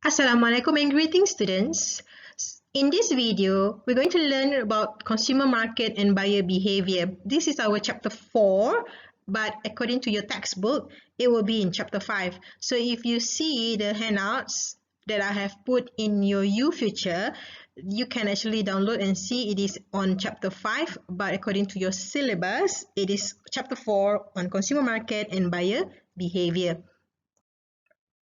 Assalamualaikum and greetings students. In this video, we're going to learn about consumer market and buyer behavior. This is our chapter 4, but according to your textbook, it will be in chapter 5. So if you see the handouts that I have put in your U-Future, you can actually download and see it is on chapter 5, but according to your syllabus, it is chapter 4 on consumer market and buyer behavior.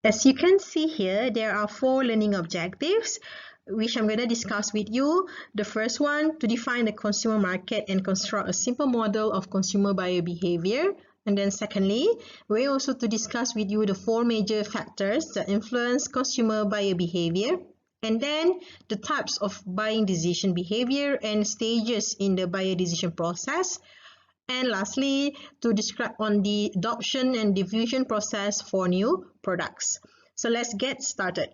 As you can see here, there are 4 learning objectives, which I'm going to discuss with you. The first one, to define the consumer market and construct a simple model of consumer buyer behavior. And then secondly, we're also to discuss with you the 4 major factors that influence consumer buyer behavior. And then the types of buying decision behavior and stages in the buyer decision process. And lastly, to describe on the adoption and diffusion process for new products. So let's get started.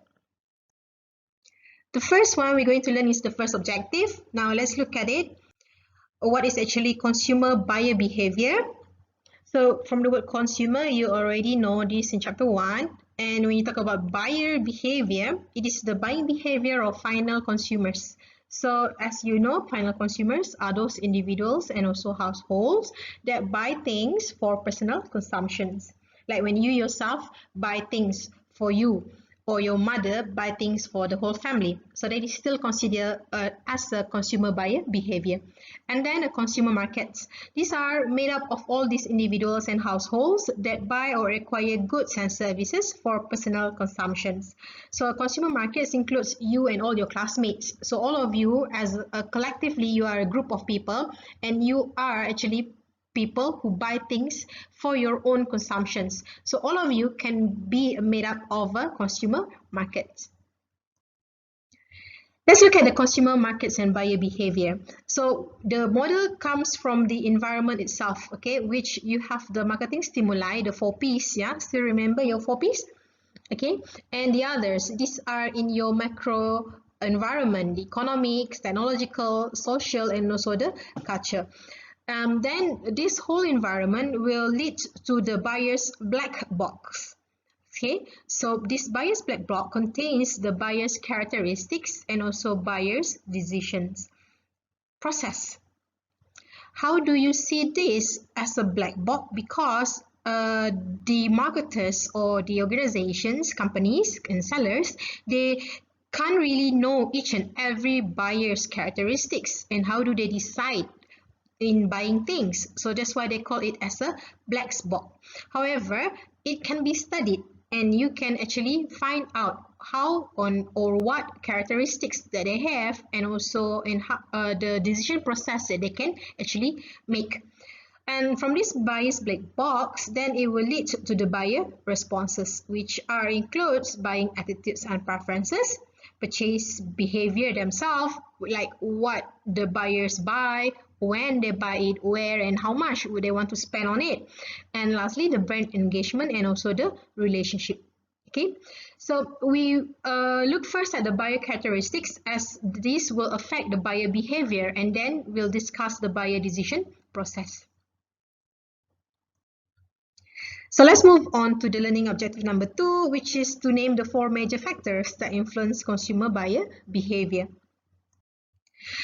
The first one we're going to learn is the first objective. Now let's look at it. What is actually consumer buyer behavior? So from the word consumer, you already know this in chapter 1. And when you talk about buyer behavior, it is the buying behavior of final consumers. So as you know, final consumers are those individuals and also households that buy things for personal consumptions. Like when you yourself buy things for you, or your mother buy things for the whole family. So that is still considered as a consumer buyer behavior. And then the consumer markets. These are made up of all these individuals and households that buy or acquire goods and services for personal consumptions. So consumer markets includes you and all your classmates. So all of you as collectively, you are a group of people and you are actually people who buy things for your own consumptions. So all of you can be made up of a consumer market. Let's look at the consumer markets and buyer behavior. So the model comes from the environment itself, okay, which you have the marketing stimuli, the 4 P's, yeah, still remember your 4 P's? Okay, and the others, these are in your macro environment, the economics, technological, social, and also the culture. Then this whole environment will lead to the buyer's black box. Okay, so this buyer's black box contains the buyer's characteristics and also buyer's decisions process. How do you see this as a black box? Because the marketers or the organizations, companies and sellers, they can't really know each and every buyer's characteristics and how do they decide in buying things. So that's why they call it as a black box. However, it can be studied and you can actually find out how on or what characteristics that they have and also in how, the decision process that they can actually make. And from this buyer's black box, then it will lead to the buyer responses, which are includes buying attitudes and preferences, purchase behavior themselves, like what the buyers buy, when they buy it, where and how much would they want to spend on it. And lastly, the brand engagement and also the relationship. Okay, so we look first at the buyer characteristics as this will affect the buyer behavior and then we'll discuss the buyer decision process. So let's move on to the learning objective number 2, which is to name the 4 major factors that influence consumer buyer behavior.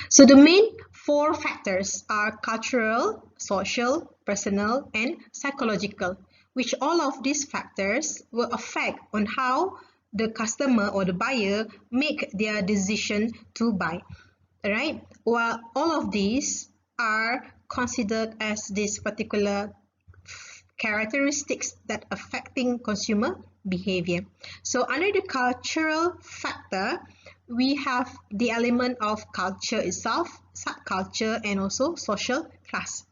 So the main 4 factors are cultural, social, personal, and psychological, which all of these factors will affect on how the customer or the buyer make their decision to buy. Alright, while all of these are considered as this particular characteristics that affecting consumer behavior. So under the cultural factor, we have the element of culture itself, subculture, and also social class.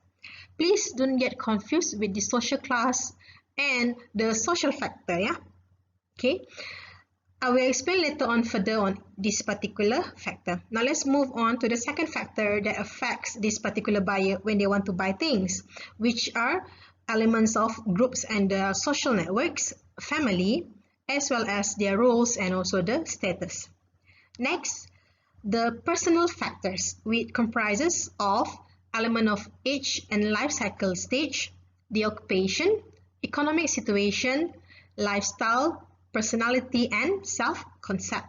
Please don't get confused with the social class and the social factor, yeah? Okay, I will explain later on further on this particular factor. Now let's move on to the second factor that affects this particular buyer when they want to buy things, which are elements of groups and social networks, family, as well as their roles and also the status. Next, the personal factors, which comprises of element of age and life cycle stage, the occupation, economic situation, lifestyle, personality, and self-concept.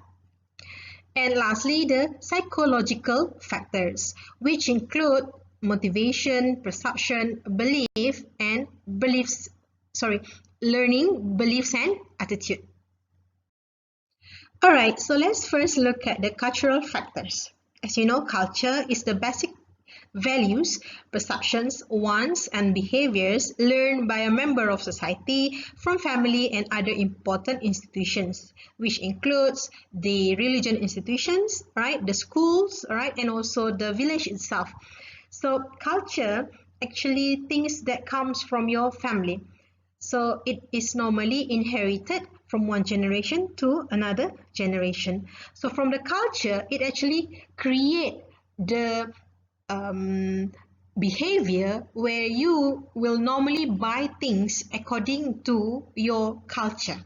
And lastly, the psychological factors, which include motivation, perception, belief, and beliefs, learning, beliefs, and attitude. Alright, so let's first look at the cultural factors. As you know, culture is the basic values, perceptions, wants, and behaviors learned by a member of society from family and other important institutions, which includes the religion institutions, right, the schools, right, and also the village itself. So culture actually things that comes from your family. So it is normally inherited from one generation to another generation. So from the culture, it actually create the behavior where you will normally buy things according to your culture.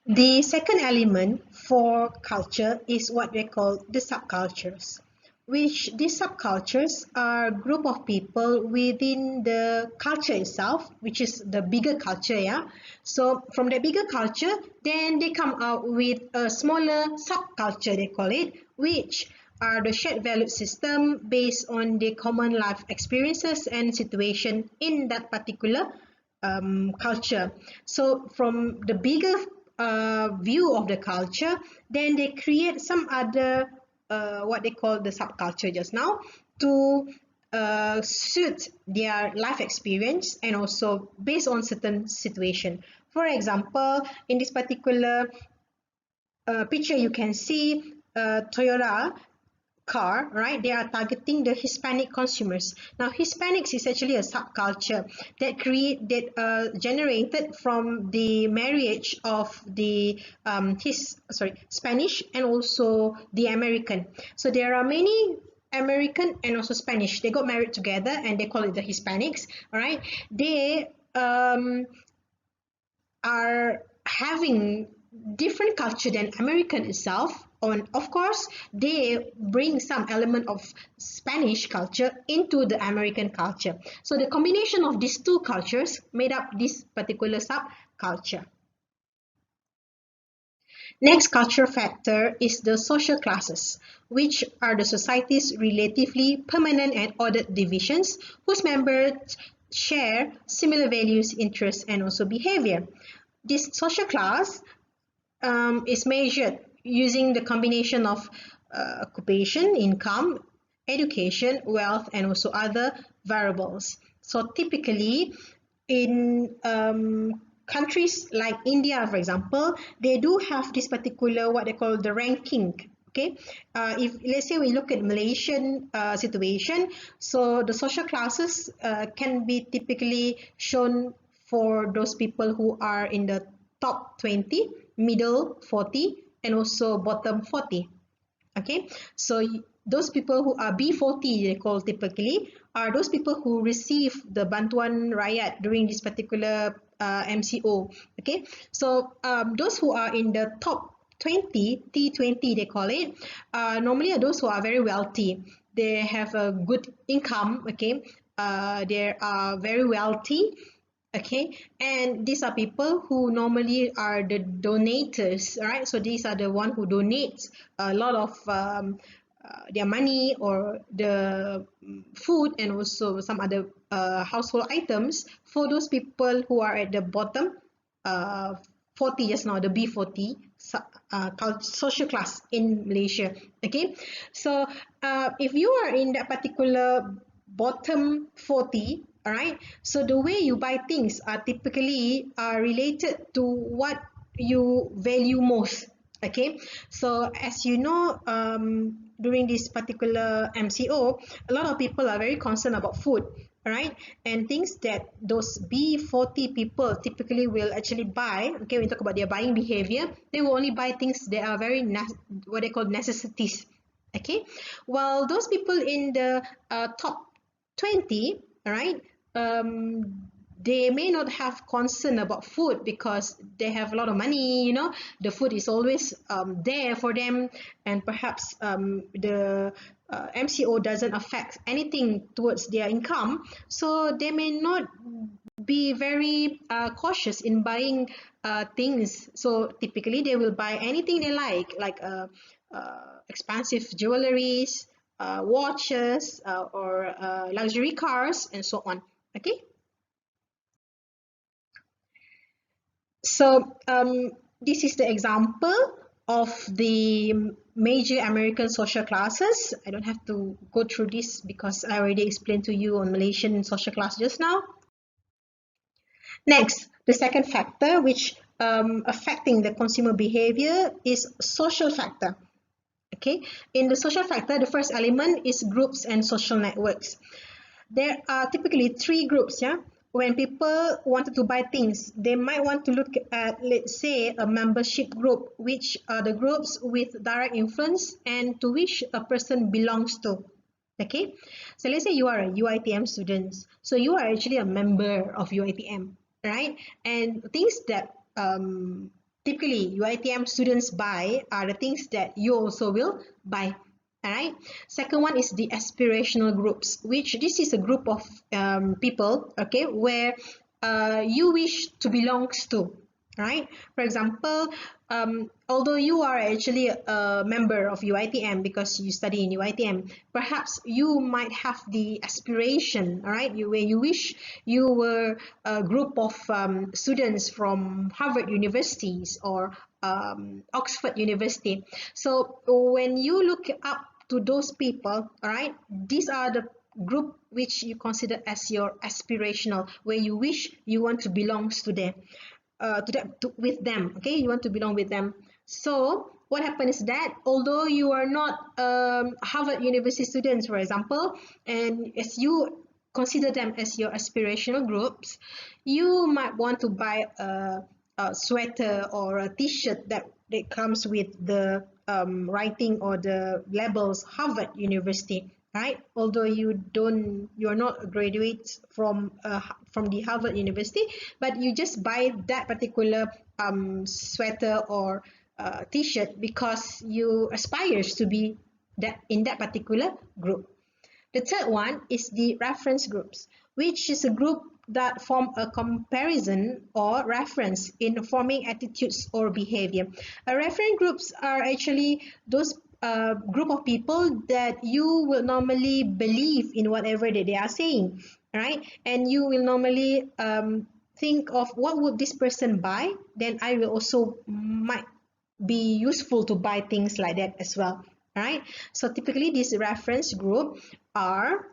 The second element for culture is what we call the subcultures, which these subcultures are a group of people within the culture itself, which is the bigger culture, yeah. So from the bigger culture, then they come out with a smaller subculture, they call it, which are the shared value system based on the common life experiences and situation in that particular culture. So from the bigger view of the culture, then they create some other what they call the subculture just now to suit their life experience and also based on certain situation. For example, in this particular picture, you can see Toyota car, right? They are targeting the Hispanic consumers. Now, Hispanics is actually a subculture that generated from the marriage of the Spanish and also the American. So there are many American and also Spanish. They got married together and they call it the Hispanics. All right, they are having different culture than American itself. And of course, they bring some element of Spanish culture into the American culture. So the combination of these two cultures made up this particular subculture. Next cultural factor is the social classes, which are the society's relatively permanent and ordered divisions whose members share similar values, interests, and also behavior. This social class is measured using the combination of occupation, income, education, wealth, and also other variables. So typically, in countries like India, for example, they do have this particular what they call the ranking. Okay, if let's say we look at Malaysian situation, so the social classes can be typically shown for those people who are in the top 20, middle 40, and also bottom 40. Okay, so those people who are B40, they call typically, are those people who receive the Bantuan Rakyat during this particular MCO. Okay, so those who are in the top 20, T20 they call it, normally are those who are very wealthy. They have a good income, okay, they are very wealthy. Okay, and these are people who normally are the donators, right? So these are the one who donates a lot of their money or the food and also some other household items for those people who are at the bottom 40 just now, the B40 social class in Malaysia. Okay, so if you are in that particular bottom 40, all right, so the way you buy things are typically related to what you value most. Okay, so as you know, during this particular MCO, a lot of people are very concerned about food, all right, and things that those B40 people typically will actually buy. Okay, when we talk about their buying behavior, they will only buy things that are very what they call necessities. Okay, while those people in the top 20, all right, they may not have concern about food because they have a lot of money, you know, the food is always there for them, and perhaps the MCO doesn't affect anything towards their income, so they may not be very cautious in buying things. So typically they will buy anything they like expensive jewelries, watches, or luxury cars, and so on. Okay. So this is the example of the major American social classes. I don't have to go through this because I already explained to you on Malaysian social class just now. Next, the second factor which affecting the consumer behavior is social factor. Okay, in the social factor, the first element is groups and social networks. There are typically three groups. Yeah, when people wanted to buy things, they might want to look at, let's say, a membership group, which are the groups with direct influence and to which a person belongs to. Okay, so let's say you are a UiTM student, so you are actually a member of UiTM, right? And things that typically UiTM students buy are the things that you also will buy. All right. Second one is the aspirational groups, which this is a group of people, okay, where you wish to belongs to, right? For example, although you are actually a member of UiTM because you study in UiTM, perhaps you might have the aspiration, all right, where you wish you were a group of students from Harvard universities or Oxford University. So when you look up to those people, all right, these are the group which you consider as your aspirational, where you wish you want to belong to them, with them. Okay, you want to belong with them. So what happens is that although you are not Harvard University students, for example, and as you consider them as your aspirational groups, you might want to buy a sweater or a t-shirt that comes with the writing or the labels Harvard University, right? Although you're not a graduate from the Harvard University, but you just buy that particular sweater or t-shirt because you aspires to be that in that particular group. The third one is the reference groups, which is a group that form a comparison or reference in forming attitudes or behavior. Reference groups are actually those group of people that you will normally believe in whatever that they are saying, right? And you will normally think of what would this person buy, then I will also might be useful to buy things like that as well. Right? So typically this reference group are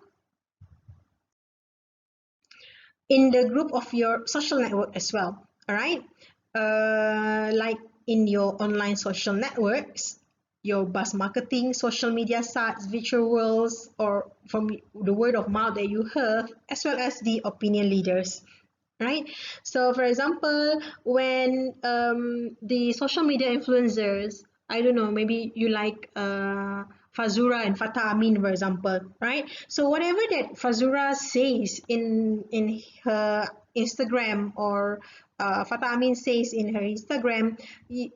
in the group of your social network as well. All right, like in your online social networks, your buzz marketing, social media sites, virtual worlds, or from the word of mouth that you heard, as well as the opinion leaders. Right? So for example, when the social media influencers, I don't know, maybe you like Fazura and Fatah Amin, for example, right? So whatever that Fazura says in her Instagram, or Fatah Amin says in her Instagram,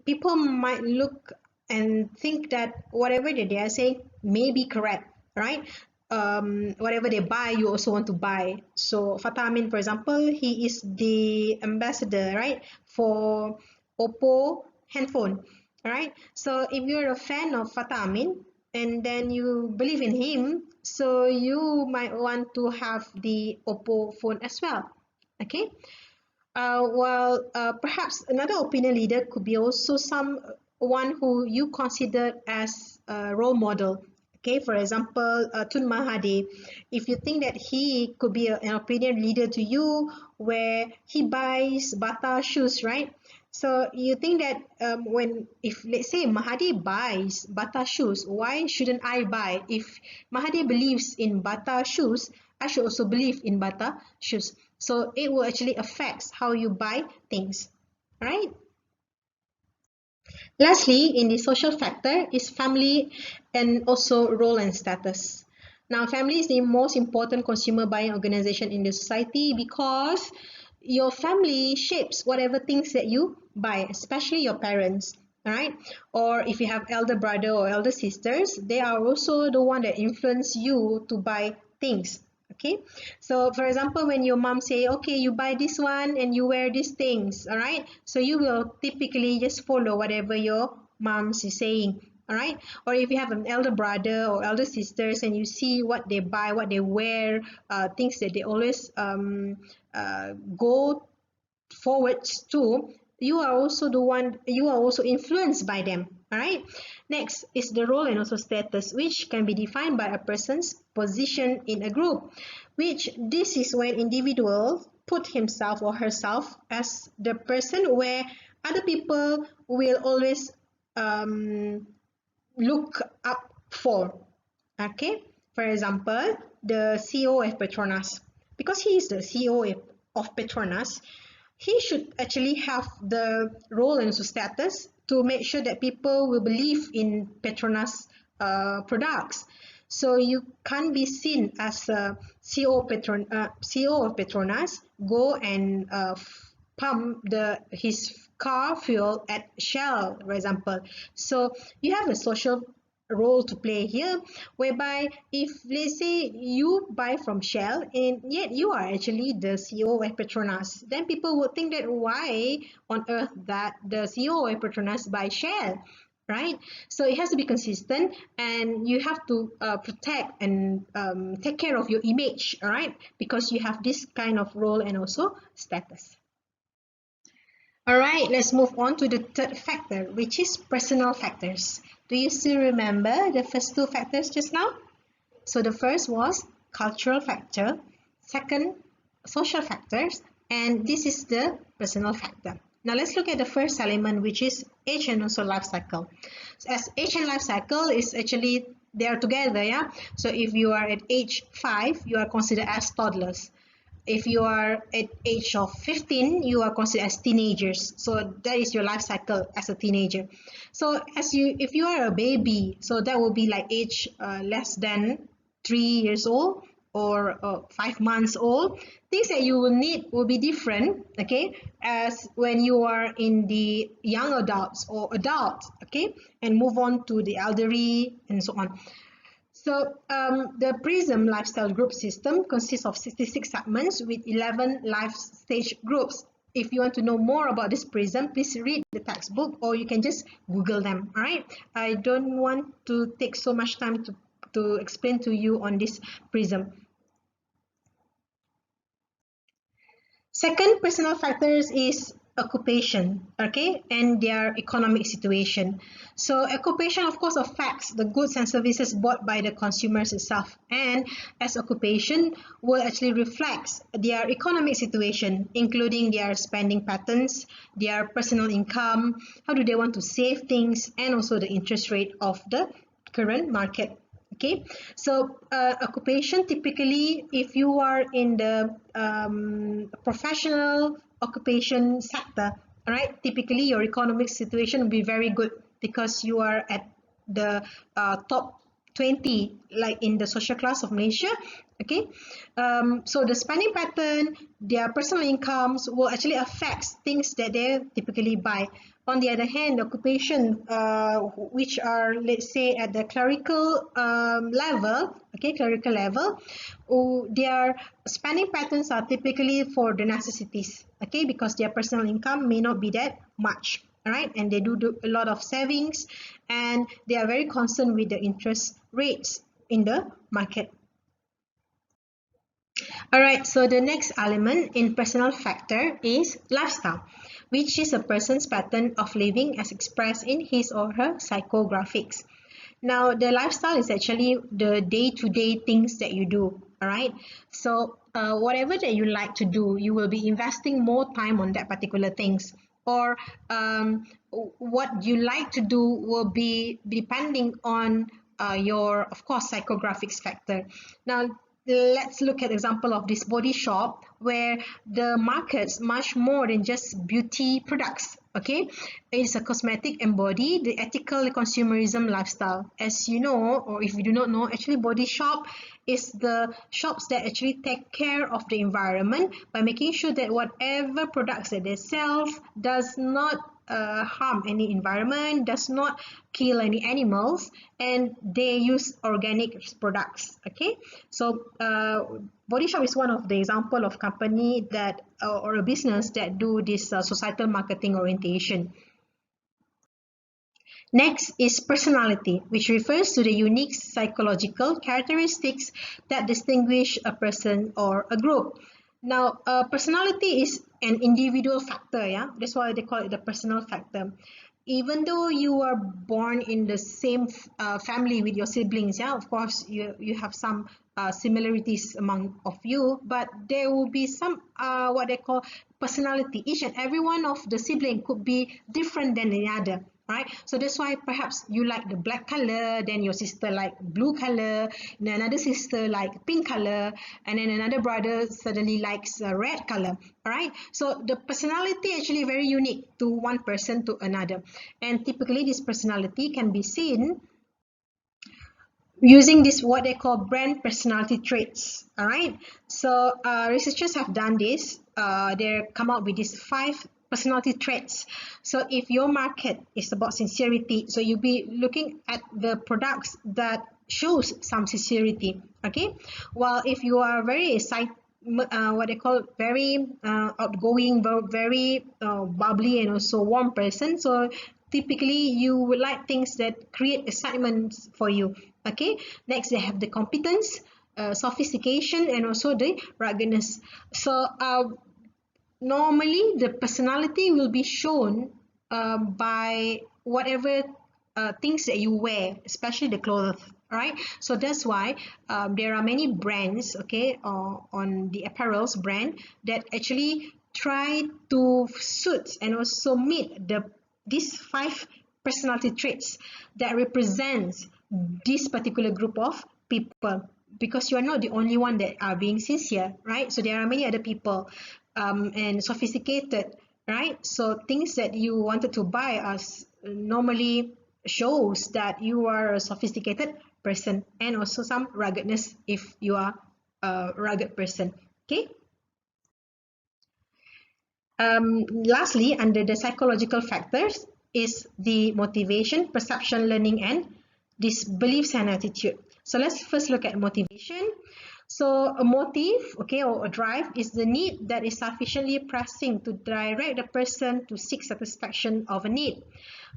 people might look and think that whatever that they are saying may be correct, right? Whatever they buy, you also want to buy. So Fatah Amin, for example, he is the ambassador, right, for Oppo handphone, right? So if you're a fan of Fatah Amin and then you believe in him, so you might want to have the Oppo phone as well. Okay. Well, perhaps another opinion leader could be also someone who you consider as a role model. Okay, for example, Tun Mahathir. If you think that he could be an opinion leader to you, where he buys Bata shoes, right? So you think that if let's say Mahathir buys Bata shoes, why shouldn't I buy? If Mahathir believes in Bata shoes, I should also believe in Bata shoes. So it will actually affect how you buy things, right? Lastly, in the social factor is family and also role and status. Now, family is the most important consumer buying organization in the society because your family shapes whatever things that you buy, especially your parents. all right? Or if you have elder brother or elder sisters, they are also the one that influence you to buy things. Okay, so for example, when your mom say, okay, you buy this one and you wear these things, all right, so you will typically just follow whatever your mom is saying, all right? Or if you have an elder brother or elder sisters and you see what they buy, what they wear, things that they always go forwards to, you are also the one, you are also influenced by them, all right? Next is the role and also status, which can be defined by a person's position in a group, which this is when individual put himself or herself as the person where other people will always look up for. Okay, for example, the CEO of Petronas, because he is the CEO of Petronas, he should actually have the role and status to make sure that people will believe in Petronas products. So you can't be seen as a CEO of Petronas go and pump his car fuel at Shell, for example. So you have a social role to play here, whereby if let's say you buy from Shell and yet you are actually the CEO of Petronas, then people would think that why on earth that the CEO of Petronas buy Shell, right? So it has to be consistent, and you have to protect and take care of your image, all right, because you have this kind of role and also status. All right, let's move on to the third factor, which is personal factors. Do you still remember the first two factors just now? So the first was cultural factor, second, social factors, and this is the personal factor. Now let's look at the first element, which is age and also life cycle. So as age and life cycle is actually, they are together, yeah? So if you are at age 5, you are considered as toddlers. If you are at age of 15, you are considered as teenagers. So that is your life cycle as a teenager. So if you are a baby, so that will be like age less than 3 years old or 5 months old. Things that you will need will be different, okay, as when you are in the young adults or adults, okay, and move on to the elderly and so on. So the PRISM lifestyle group system consists of 66 segments with 11 life stage groups. If you want to know more about this PRISM, please read the textbook or you can just Google them, all right? I don't want to take so much time to explain to you on this PRISM. Second personal factors is occupation, okay, and their economic situation. So occupation of course affects the goods and services bought by the consumers itself, and as occupation will actually reflects their economic situation, including their spending patterns, their personal income, how do they want to save things, and also the interest rate of the current market. Okay, so occupation, typically if you are in the professional occupation sector, all right, typically your economic situation will be very good because you are at the top 20, like in the social class of Malaysia. Okay, so the spending pattern, their personal incomes will actually affect things that they typically buy. On the other hand, occupation which are, let's say, at the clerical level, okay, clerical level, their spending patterns are typically for the necessities, okay, because their personal income may not be that much, all right, and they do a lot of savings, and they are very concerned with the interest rates in the market. All right, so the next element in personal factor is lifestyle, which is a person's pattern of living as expressed in his or her psychographics. Now, the lifestyle is actually the day-to-day things that you do, all right? So, whatever that you like to do, you will be investing more time on that particular things. Or what you like to do will be depending on your, of course, psychographics factor. Now, let's look at example of this body shop where the market's much more than just beauty products. Okay, it's a cosmetic embody the ethical consumerism lifestyle. As you know, or if you do not know, actually body shop is the shops that actually take care of the environment by making sure that whatever products that they sell does not harm any environment, does not kill any animals, and they use organic products. Okay, so Body Shop is one of the example of company that or a business that do this societal marketing orientation. Next is personality, which refers to the unique psychological characteristics that distinguish a person or a group. Now, personality is an individual factor, yeah? That's why they call it the personal factor. Even though you are born in the same family with your siblings, yeah, of course, you have some similarities among of you, but there will be some what they call personality. Each and every one of the sibling could be different than the other. Right, so that's why perhaps you like the black color, then your sister like blue color, and another sister like pink color, and then another brother suddenly likes red color. All right, so the personality actually very unique to one person to another, and typically this personality can be seen using this what they call brand personality traits. All right, so researchers have done this. They come up with these 5 personality traits. So if your market is about sincerity, so you'll be looking at the products that shows some sincerity. Okay, while if you are very excited, what they call very outgoing, very bubbly and also warm person, so typically you would like things that create excitement for you. Okay, next they have the competence, sophistication, and also the ruggedness. So normally the personality will be shown by whatever things that you wear, especially the clothes. Right, so that's why there are many brands, okay, on the apparels brand that actually try to suit and also meet these 5 personality traits that represents this particular group of people, because you are not the only one that are being sincere, right? So there are many other people and sophisticated, right? So things that you wanted to buy as normally shows that you are a sophisticated person, and also some ruggedness if you are a rugged person. Okay. Lastly, under the psychological factors is the motivation, perception, learning, and these beliefs and attitude. So let's first look at motivation. So a motive, okay, or a drive is the need that is sufficiently pressing to direct the person to seek satisfaction of a need.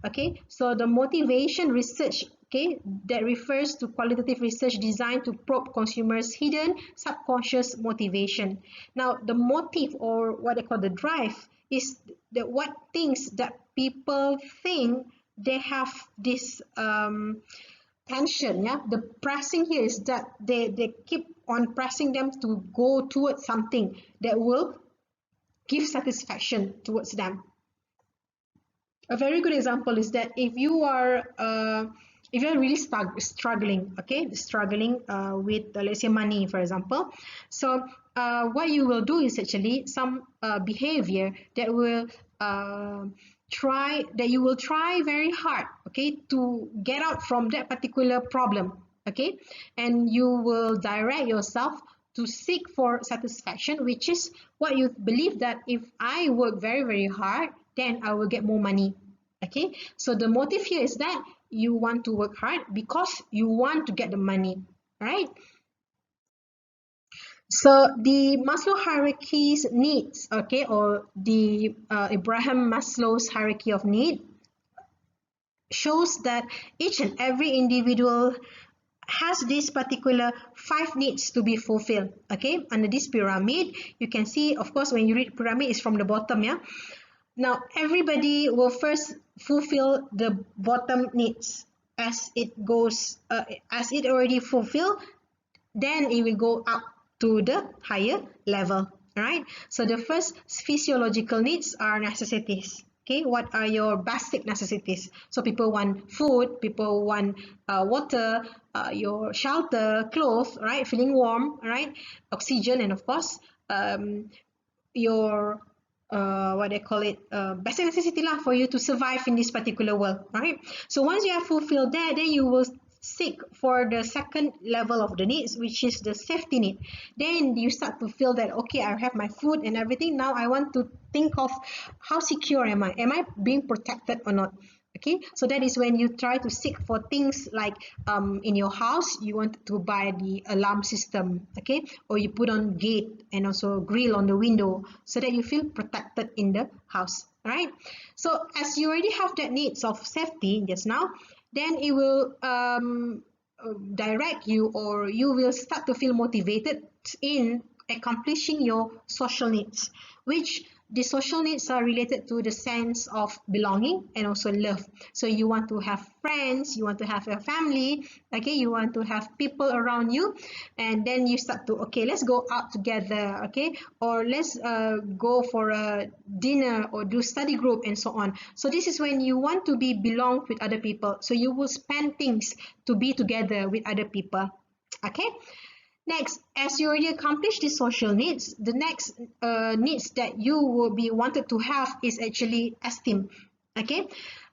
Okay, so the motivation research, okay, that refers to qualitative research designed to probe consumers' hidden subconscious motivation. Now, the motive, or what they call the drive, is what things that people think they have this tension. Yeah, the pressing here is that they keep on pressing them to go towards something that will give satisfaction towards them. A very good example is that if you're really struggling, okay, struggling with let's say money, for example. So what you will do is actually some behavior that will you will try very hard, okay, to get out from that particular problem. Okay, and you will direct yourself to seek for satisfaction, which is what you believe that if I work very hard, then I will get more money. Okay, so the motive here is that you want to work hard because you want to get the money, right? So the Maslow hierarchy's needs, okay, or the Abraham Maslow's hierarchy of need shows that each and every individual has this particular 5 needs to be fulfilled. Okay, under this pyramid, you can see, of course, when you read pyramid, it's from the bottom, yeah. Now, everybody will first fulfill the bottom needs. As it goes, as it already fulfilled, then it will go up to the higher level. Right? So the first physiological needs are necessities. Okay, what are your basic necessities? So people want food, people want water, your shelter, clothes, right? Feeling warm, right? Oxygen, and of course, your what they call it, basic necessity lah for you to survive in this particular world, right? So once you have fulfilled that, then you will seek for the second level of the needs, which is the safety need. Then you start to feel that, okay, I have my food and everything. Now I want to think of how secure am I? Am I being protected or not? Okay, so that is when you try to seek for things like in your house, you want to buy the alarm system, okay, or you put on gate and also grill on the window so that you feel protected in the house. Right? So as you already have that needs of safety just now, then it will direct you, or you will start to feel motivated in accomplishing your social needs, which the social needs are related to the sense of belonging and also love. So you want to have friends, you want to have a family, okay, you want to have people around you, and then you start to, okay, let's go out together, okay, or let's go for a dinner or do study group and so on. So this is when you want to be belong with other people, so you will spend things to be together with other people. Okay. Next, as you already accomplished the social needs, the next needs that you will be wanted to have is actually esteem. Okay,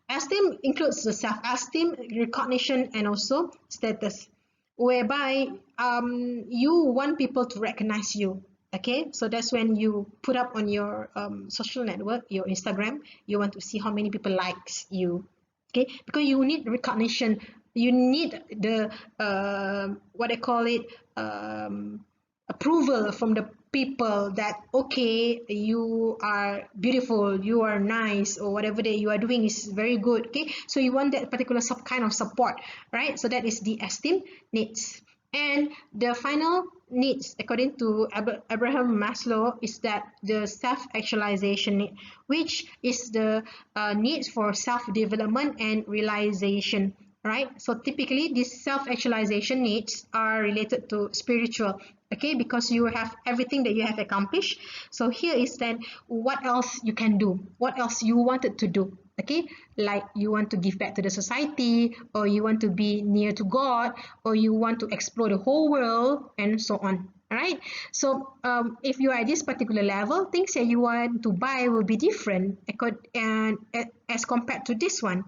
esteem includes the self-esteem, recognition, and also status, whereby you want people to recognize you. Okay, so that's when you put up on your social network, your Instagram, you want to see how many people likes you. Okay, because you need recognition, you need the what I call it, approval from the people that, okay, you are beautiful, you are nice, or whatever that you are doing is very good. Okay, so you want that particular kind of support, right? So that is the esteem needs. And the final needs, according to Abraham Maslow, is that the self-actualization need, which is the needs for self-development and realization, right? So typically these self-actualization needs are related to spiritual, okay, because you have everything that you have accomplished. So here is then what else you can do, what else you wanted to do, okay, like you want to give back to the society, or you want to be near to God, or you want to explore the whole world, and so on. All right, so if you are at this particular level, things that you want to buy will be different and as compared to this one.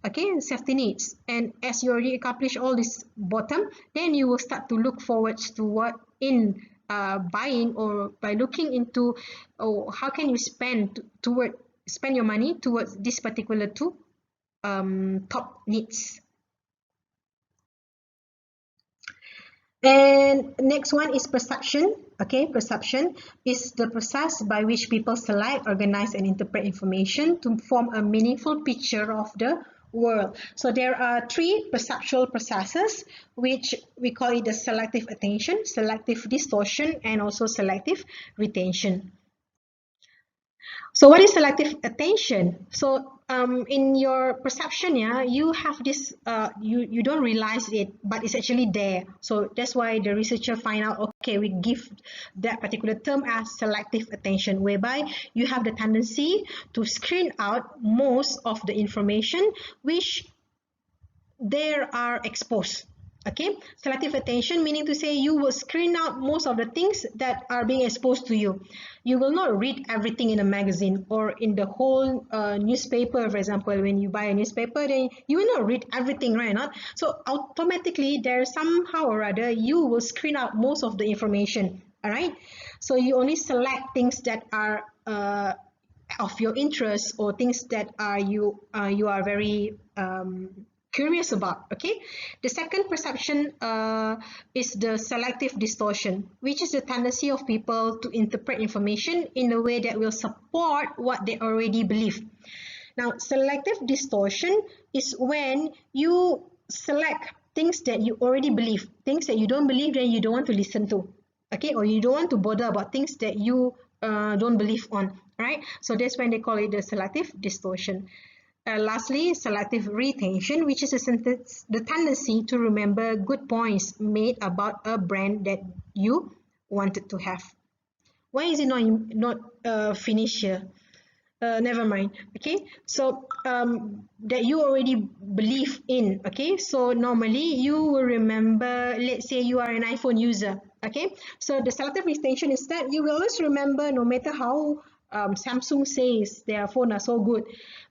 Okay, safety needs. And as you already accomplish all this bottom, then you will start to look forward to what in buying, or by looking into, oh, how can you spend your money towards this particular two top needs. And next one is perception. Okay, perception is the process by which people select, organize, and interpret information to form a meaningful picture of the world. So there are three perceptual processes, which we call it the selective attention, selective distortion, and also selective retention. So what is selective attention? So in your perception, yeah, you have this, you don't realize it, but it's actually there. So that's why the researcher find out, okay, we give that particular term as selective attention, whereby you have the tendency to screen out most of the information which there are exposed. Okay, selective attention meaning to say you will screen out most of the things that are being exposed to you. You will not read everything in a magazine or in the whole newspaper. For example, when you buy a newspaper, then you will not read everything, right? Not so automatically there somehow or other you will screen out most of the information. All right, so you only select things that are of your interest, or things that are you are very curious about. Okay, the second perception is the selective distortion, which is the tendency of people to interpret information in a way that will support what they already believe. Now, selective distortion is when you select things that you already believe, things that you don't believe, then you don't want to listen to, okay, or you don't want to bother about things that you don't believe on, right? So that's when they call it the selective distortion. Lastly, selective retention, which is the tendency to remember good points made about a brand that you wanted to have. Why is it not finished here? Never mind. Okay, so that you already believe in. Okay, so normally you will remember, let's say you are an iPhone user. Okay, so the selective retention is that you will always remember, no matter how Samsung says their phone are so good,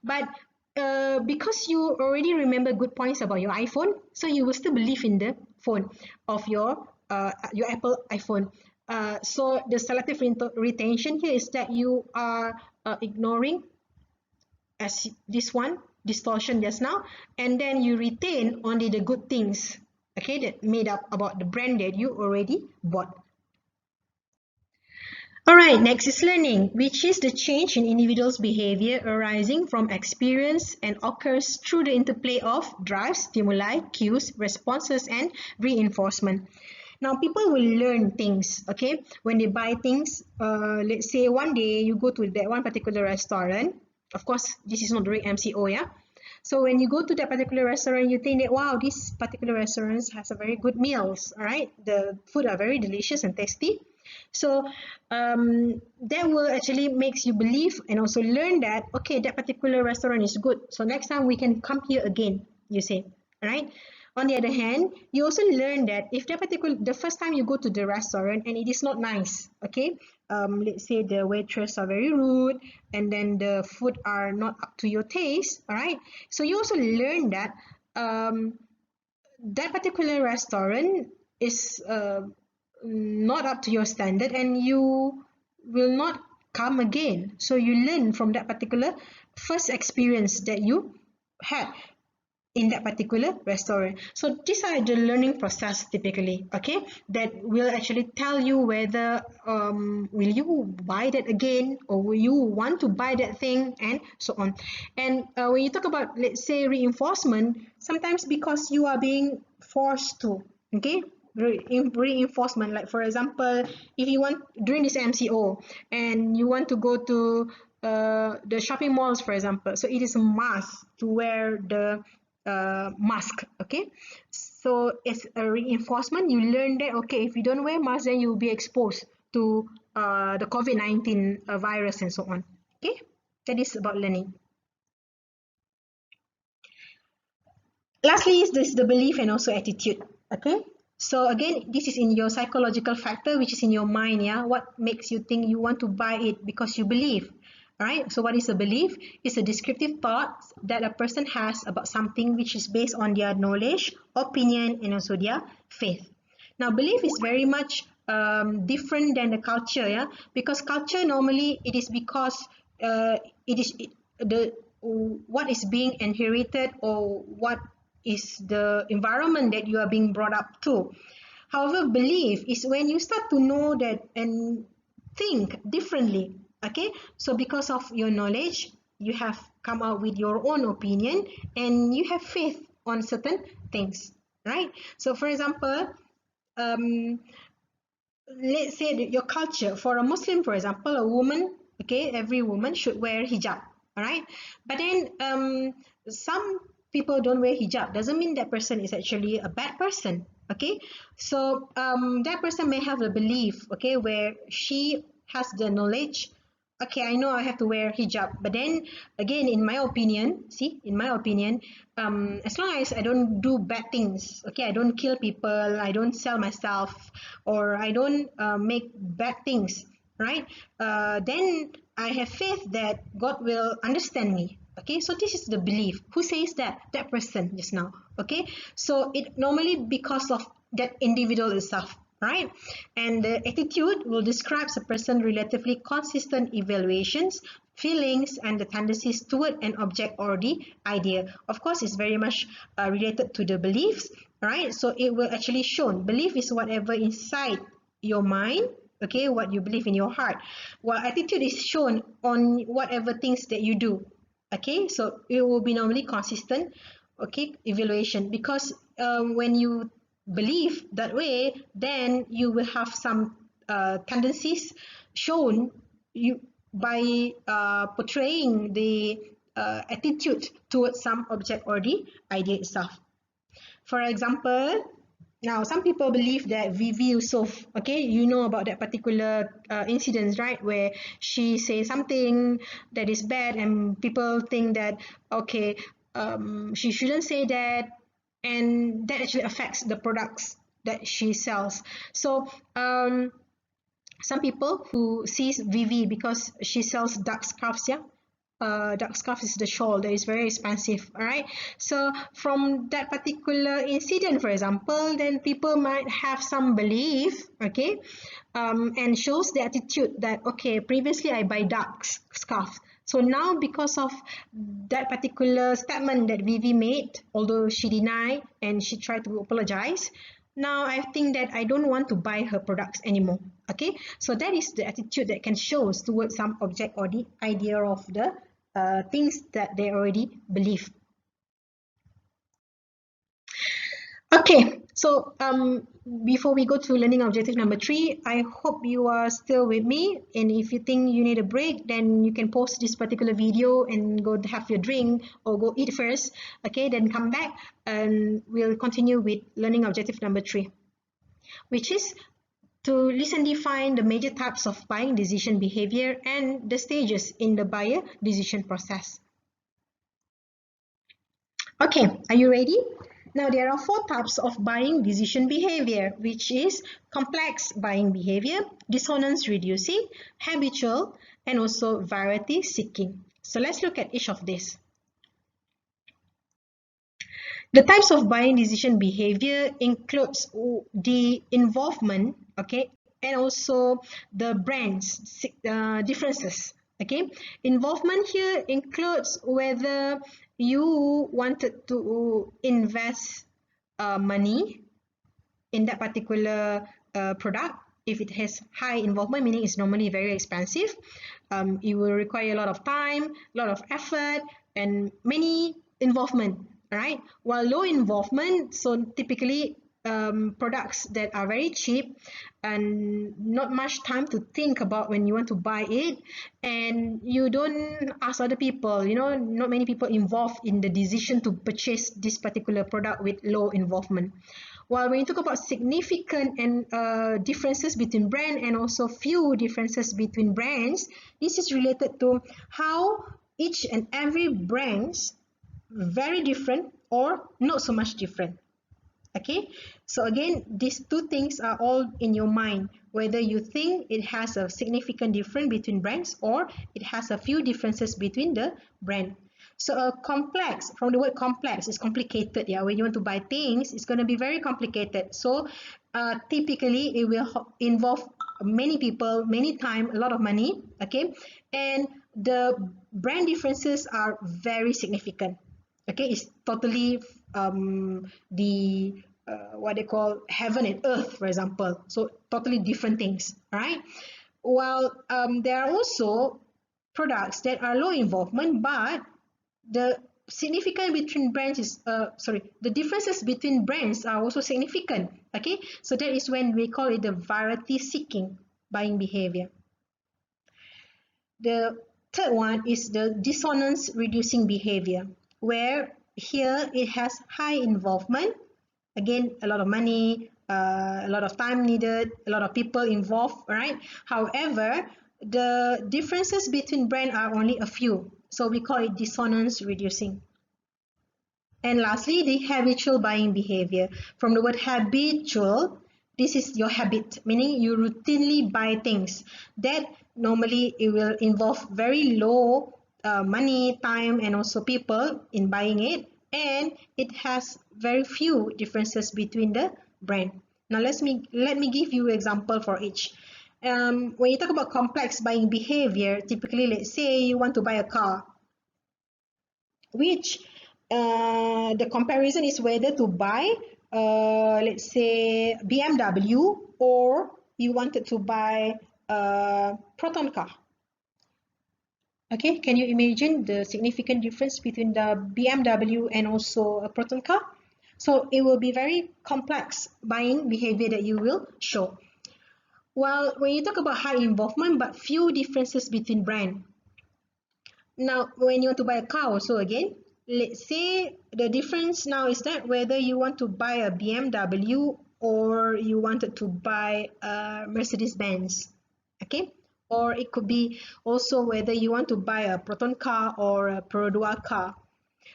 but because you already remember good points about your iPhone, so you will still believe in the phone of your Apple iPhone. So the selective retention here is that you are ignoring as this one distortion just now, and then you retain only the good things, okay, that made up about the brand that you already bought. All right, next is learning, which is the change in individuals' behavior arising from experience and occurs through the interplay of drives, stimuli, cues, responses, and reinforcement. Now, people will learn things, okay? When they buy things, let's say one day you go to that one particular restaurant. Of course, this is not during MCO, yeah? So when you go to that particular restaurant, you think that, wow, this particular restaurant has a very good meals, all right? The food are very delicious and tasty. So that will actually makes you believe and also learn that, okay, that particular restaurant is good. So next time we can come here again, you say, all right? On the other hand, you also learn that if the first time you go to the restaurant and it is not nice, okay, let's say the waitress are very rude and then the food are not up to your taste, all right, so you also learn that that particular restaurant is not up to your standard and you will not come again. So you learn from that particular first experience that you had in that particular restaurant. So these are the learning process typically, okay, that will actually tell you whether will you buy that again or will you want to buy that thing and so on. And when you talk about, let's say, reinforcement, sometimes because you are being forced to, okay, reinforcement, like for example, if you want during this MCO and you want to go to the shopping malls, for example, so it is a must to wear the mask, okay, so it's a reinforcement. You learn that, okay, if you don't wear mask then you'll be exposed to the COVID-19 virus and so on, okay. That is about learning. Lastly is this the belief and also attitude, okay. So again, this is in your psychological factor, which is in your mind, yeah, what makes you think you want to buy it because you believe. All right, so what is a belief? It's a descriptive thought that a person has about something which is based on their knowledge, opinion, and also their faith. Now belief is very much different than the culture, yeah, because culture normally it is because it is the what is being inherited or what is the environment that you are being brought up to. However, belief is when you start to know that and think differently, okay, so because of your knowledge you have come out with your own opinion and you have faith on certain things, right? So for example, um, let's say that your culture for a Muslim, for example, a woman, okay, every woman should wear hijab, all right, but then some people don't wear hijab, doesn't mean that person is actually a bad person, okay. So that person may have a belief, okay, where she has the knowledge, okay, I know I have to wear hijab, but then again, in my opinion, see, in my opinion, as long as I don't do bad things, okay, I don't kill people, I don't sell myself, or I don't make bad things, right? Then I have faith that God will understand me. Okay, so this is the belief. Who says that? That person just now. Okay, so it normally because of that individual itself, right? And the attitude will describe a person relatively consistent evaluations, feelings, and the tendencies toward an object or the idea. Of course, it's very much related to the beliefs, right? So it will actually show. Belief is whatever inside your mind, okay, what you believe in your heart, while attitude is shown on whatever things that you do, okay. So it will be normally consistent, okay, evaluation, because when you believe that way, then you will have some tendencies shown you by portraying the attitude towards some object or the idea itself. For example, now some people believe that Vivi Yusof, okay, you know about that particular incident, right, where she says something that is bad and people think that, okay, she shouldn't say that, and that actually affects the products that she sells. So some people who sees Vivi because she sells dark scarves, yeah, dark scarf is the shawl that is very expensive. All right, so from that particular incident, for example, then people might have some belief, okay, and shows the attitude that, okay, previously I buy dark scarf, so now because of that particular statement that Vivi made, although she denied and she tried to apologize, now I think that I don't want to buy her products anymore. Okay, so that is the attitude that can show towards some object or the idea of the things that they already believe. Okay, so before we go to learning objective number 3, I hope you are still with me, and if you think you need a break, then you can pause this particular video and go have your drink or go eat first, okay, then come back and we'll continue with learning objective number 3, which is to list and define the major types of buying decision behavior and the stages in the buyer decision process. Okay, are you ready? Now there are 4 types of buying decision behavior, which is complex buying behavior, dissonance reducing, habitual, and also variety seeking. So let's look at each of these. The types of buying decision behavior includes the involvement, okay, and also the brands differences. Okay, involvement here includes whether you wanted to invest money in that particular product. If it has high involvement, meaning it's normally very expensive, it will require a lot of time, a lot of effort, and many involvement, right? While low involvement, so typically products that are very cheap and not much time to think about when you want to buy it, and you don't ask other people, you know, not many people involved in the decision to purchase this particular product with low involvement. While when you talk about significant and differences between brand and also few differences between brands, this is related to how each and every brands very different or not so much different. Okay, so again, these two things are all in your mind, whether you think it has a significant difference between brands or it has a few differences between the brand. So a complex, from the word complex, is complicated. Yeah, when you want to buy things, it's going to be very complicated. So typically it will involve many people, many time, a lot of money. Okay, and the brand differences are very significant. Okay, it's totally the what they call heaven and earth, for example. So totally different things, right? While there are also products that are low involvement, but the significant between brands is the differences between brands are also significant. Okay, so that is when we call it the variety seeking buying behavior. The third one is the dissonance reducing behavior, where here it has high involvement. Again, a lot of money, a lot of time needed, a lot of people involved, right? However, the differences between brands are only a few. So we call it dissonance reducing. And lastly, the habitual buying behavior. From the word habitual, this is your habit, meaning you routinely buy things. That normally it will involve very low money, time, and also people in buying it. And it has very few differences between the brand. Now let me give you an example for each. When you talk about complex buying behavior, typically let's say you want to buy a car, which the comparison is whether to buy let's say BMW or you wanted to buy a Proton car. Okay, can you imagine the significant difference between the BMW and also a Proton car? So it will be very complex buying behavior that you will show. Well, when you talk about high involvement but few differences between brand. Now, when you want to buy a car also again, let's say the difference now is that whether you want to buy a BMW or you wanted to buy a Mercedes-Benz, okay? Or it could be also whether you want to buy a Proton car or a Perodua car.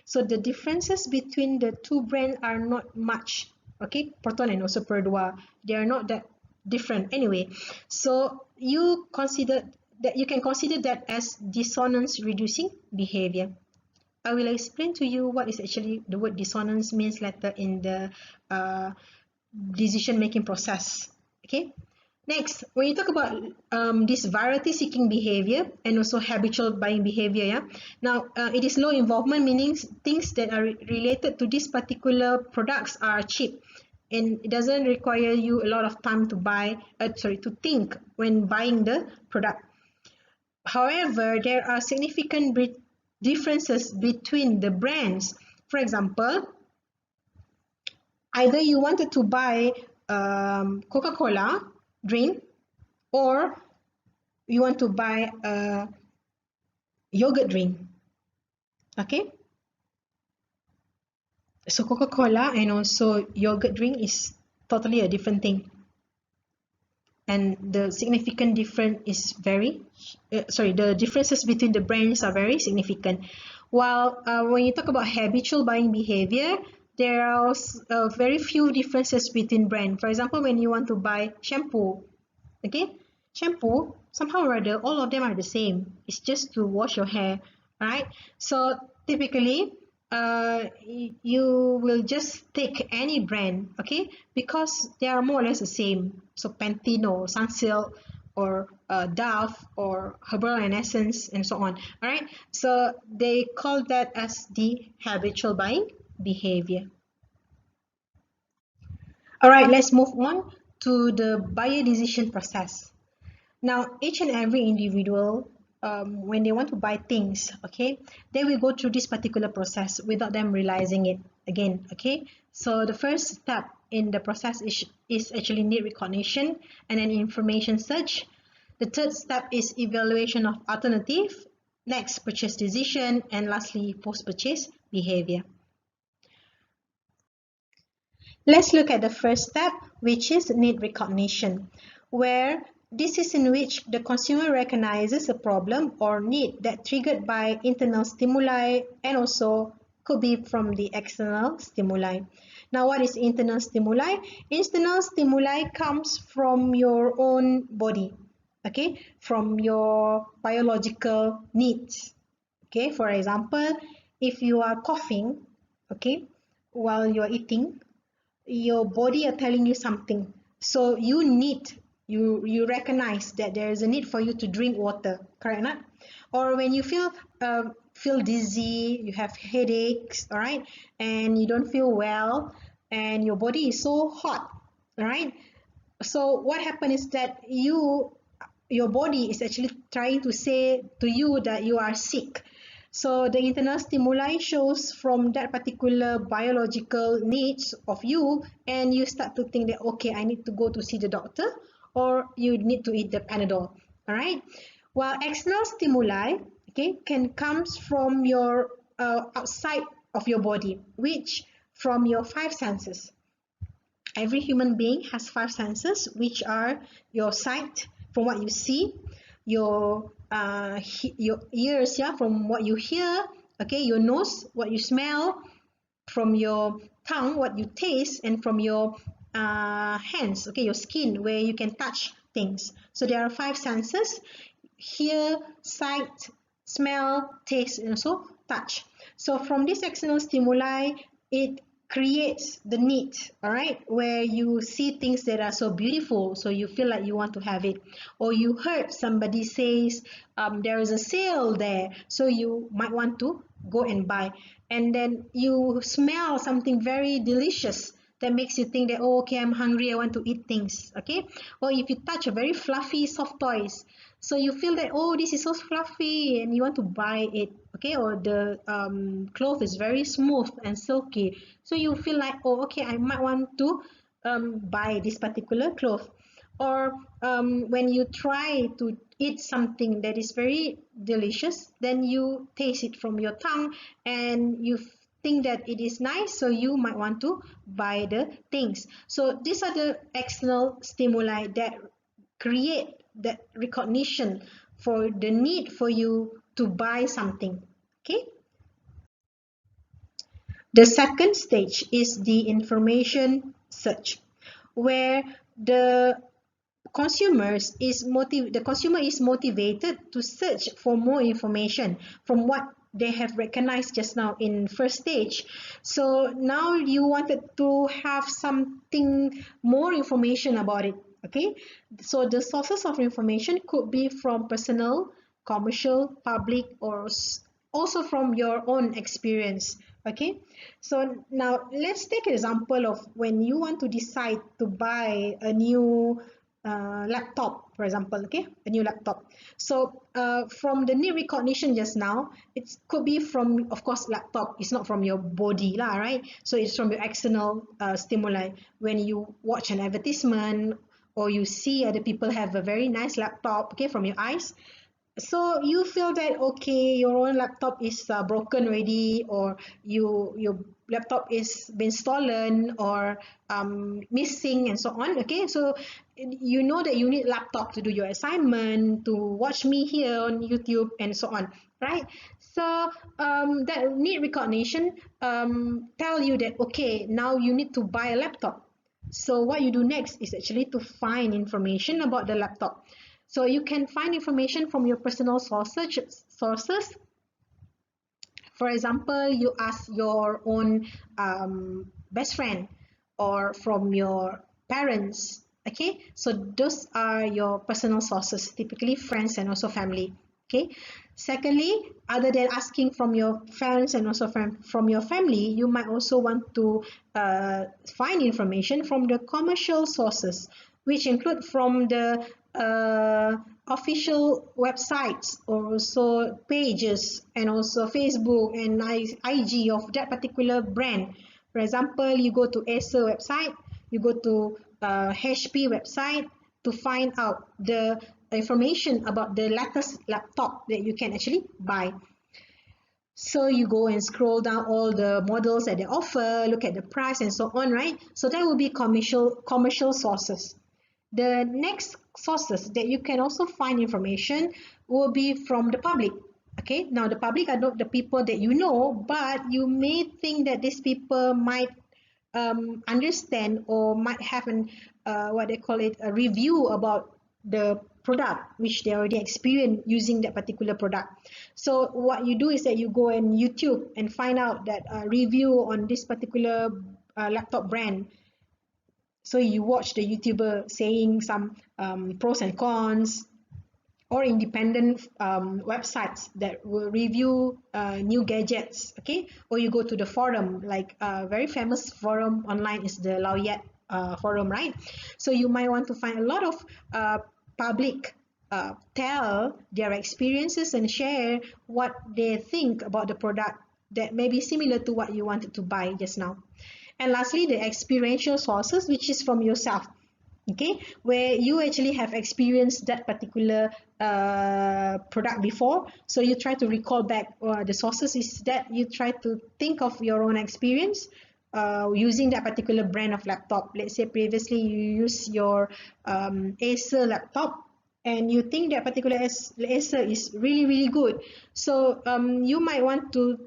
So the differences between the two brands are not much, okay? Proton and also Perodua, they are not that different anyway. So you consider that you can consider that as dissonance reducing behavior. I will explain to you what is actually the word dissonance means later in the decision making process. Okay. Next, when you talk about this variety seeking behavior and also habitual buying behavior, yeah. Now, it is low involvement, meaning things that are related to this particular products are cheap, and it doesn't require you a lot of time to buy. To think when buying the product. However, there are significant differences between the brands. For example, either you wanted to buy Coca-Cola drink, or you want to buy a yogurt drink. Okay, so Coca-Cola and also yogurt drink is totally a different thing, and the significant difference is the differences between the brands are very significant. While when you talk about habitual buying behavior, there are very few differences between brands. For example, when you want to buy shampoo, okay, shampoo, somehow or other, all of them are the same. It's just to wash your hair, right? So typically, you will just take any brand, okay, because they are more or less the same. So Pantene or Sunsilk or Dove or Herbal and Essence and so on. All right. So they call that as the habitual buying behavior. All right. Let's move on to the buyer decision process. Now, each and every individual, when they want to buy things, okay, they will go through this particular process without them realizing it again, okay. So the first step in the process is actually need recognition and then information search. The third step is evaluation of alternative, next purchase decision, and lastly post-purchase behavior. Let's look at the first step, which is need recognition, where this is in which the consumer recognizes a problem or need that triggered by internal stimuli and also could be from the external stimuli. Now, what is internal stimuli? Internal stimuli comes from your own body, okay, from your biological needs. Okay, for example, if you are coughing, okay, while you are eating, your body are telling you something, so you recognize that there is a need for you to drink water, correct or not? Or when you feel dizzy, you have headaches, all right, and you don't feel well and your body is so hot, all right, so what happened is that your body is actually trying to say to you that you are sick. So the internal stimuli shows from that particular biological needs of you, and you start to think that, okay, I need to go to see the doctor, or you need to eat the Panadol, all right? While external stimuli, okay, can comes from your outside of your body, which from your five senses. Every human being has five senses, which are your sight, from what you see, your ears, yeah, from what you hear, okay, your nose, what you smell, from your tongue, what you taste, and from your hands, okay, your skin, where you can touch things. So there are five senses: hear, sight, smell, taste, and also touch. So from this external stimuli, it creates the need, all right, where you see things that are so beautiful, so you feel like you want to have it, or you heard somebody says there is a sale there, so you might want to go and buy. And then you smell something very delicious that makes you think that, oh, okay, I'm hungry, I want to eat things, okay. Or if you touch a very fluffy soft toys, so you feel that, oh, this is so fluffy, and you want to buy it, okay. Or the cloth is very smooth and silky, so you feel like, oh, okay, I might want to buy this particular cloth. Or when you try to eat something that is very delicious, then you taste it from your tongue and you think that it is nice, so you might want to buy the things. So these are the external stimuli that create that recognition for the need for you to buy something, okay. The second stage is the information search, where the the consumer is motivated to search for more information from what they have recognized just now in first stage. So now you wanted to have something more information about it. Okay, so the sources of information could be from personal, commercial, public, or also from your own experience. Okay, so now let's take an example of when you want to decide to buy a new laptop, for example. Okay, a new laptop. So from the need recognition just now, it could be from, of course, laptop. It's not from your body lah, right? So it's from your external stimuli. When you watch an advertisement or you see other people have a very nice laptop, okay, from your eyes, so you feel that okay, your own laptop is broken already, or your laptop is been stolen or missing and so on. Okay, so you know that you need laptop to do your assignment, to watch me here on YouTube and so on, right? So that need recognition tell you that okay, now you need to buy a laptop. So what you do next is actually to find information about the laptop. So you can find information from your personal sources. For example, you ask your own best friend or from your parents. Okay, so those are your personal sources, typically friends and also family. Okay. Secondly, other than asking from your friends and also from your family, you might also want to find information from the commercial sources, which include from the official websites or also pages and also Facebook and IG of that particular brand. For example, you go to Acer website, you go to HP website to find out the information about the latest laptop that you can actually buy. So you go and scroll down all the models that they offer, look at the price and so on, right? So that will be commercial sources. The next sources that you can also find information will be from the public. Okay, now the public are not the people that you know, but you may think that these people might understand or might have an what they call it, a review about the product which they already experienced using that particular product. So what you do is that you go and YouTube and find out that review on this particular laptop brand. So you watch the YouTuber saying some pros and cons, or independent websites that will review new gadgets. Okay, or you go to the forum, like a very famous forum online is the Laoyat forum, right? So you might want to find a lot of public tell their experiences and share what they think about the product that may be similar to what you wanted to buy just now. And lastly, the experiential sources, which is from yourself. Okay, where you actually have experienced that particular product before, so you try to recall back the sources is that you try to think of your own experience using that particular brand of laptop. Let's say previously you use your Acer laptop and you think that particular Acer is really good, so you might want to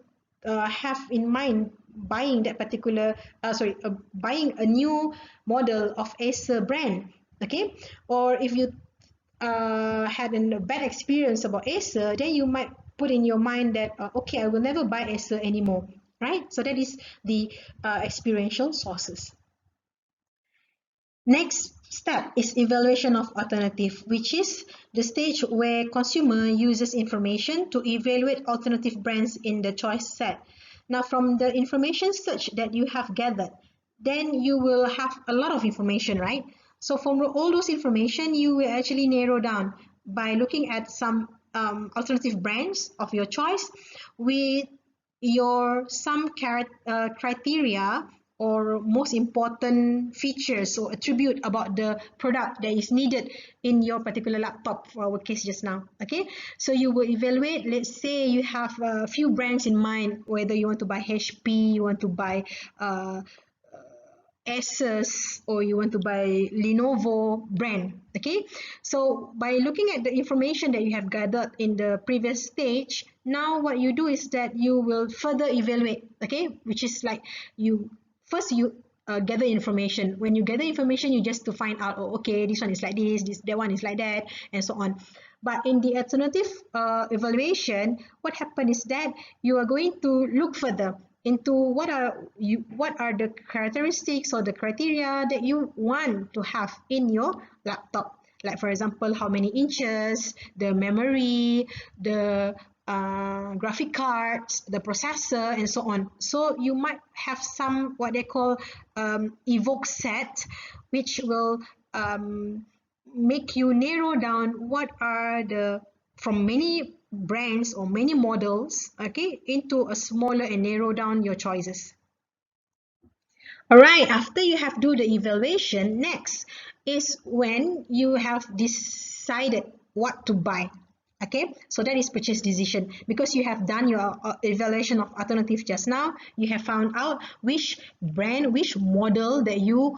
have in mind buying that particular buying a new model of Acer brand. Okay, or if you had a bad experience about Acer, then you might put in your mind that okay, I will never buy Acer anymore, right? So that is the experiential sources. Next step is evaluation of alternative, which is the stage where consumer uses information to evaluate alternative brands in the choice set. Now, from the information search that you have gathered, then you will have a lot of information, right? So from all those information, you will actually narrow down by looking at some alternative brands of your choice with your some criteria or most important features or attribute about the product that is needed in your particular laptop, for our case just now. Okay, so you will evaluate. Let's say you have a few brands in mind, whether you want to buy HP, you want to buy Asus, or you want to buy Lenovo brand. Okay, so by looking at the information that you have gathered in the previous stage, now what you do is that you will further evaluate. Okay, which is like you gather information. When you gather information, you just to find out, oh, okay, this one is like this, that one is like that, and so on. But in the alternative evaluation, what happened is that you are going to look further into what are the characteristics or the criteria that you want to have in your laptop. Like for example, how many inches, the memory, the graphic cards, the processor, and so on. So you might have some what they call evoke set, which will make you narrow down what are the from many brands or many models, okay, into a smaller and narrow down your choices. All right, after you have do the evaluation, next is when you have decided what to buy. Okay, so that is purchase decision, because you have done your evaluation of alternative just now. You have found out which brand, which model that you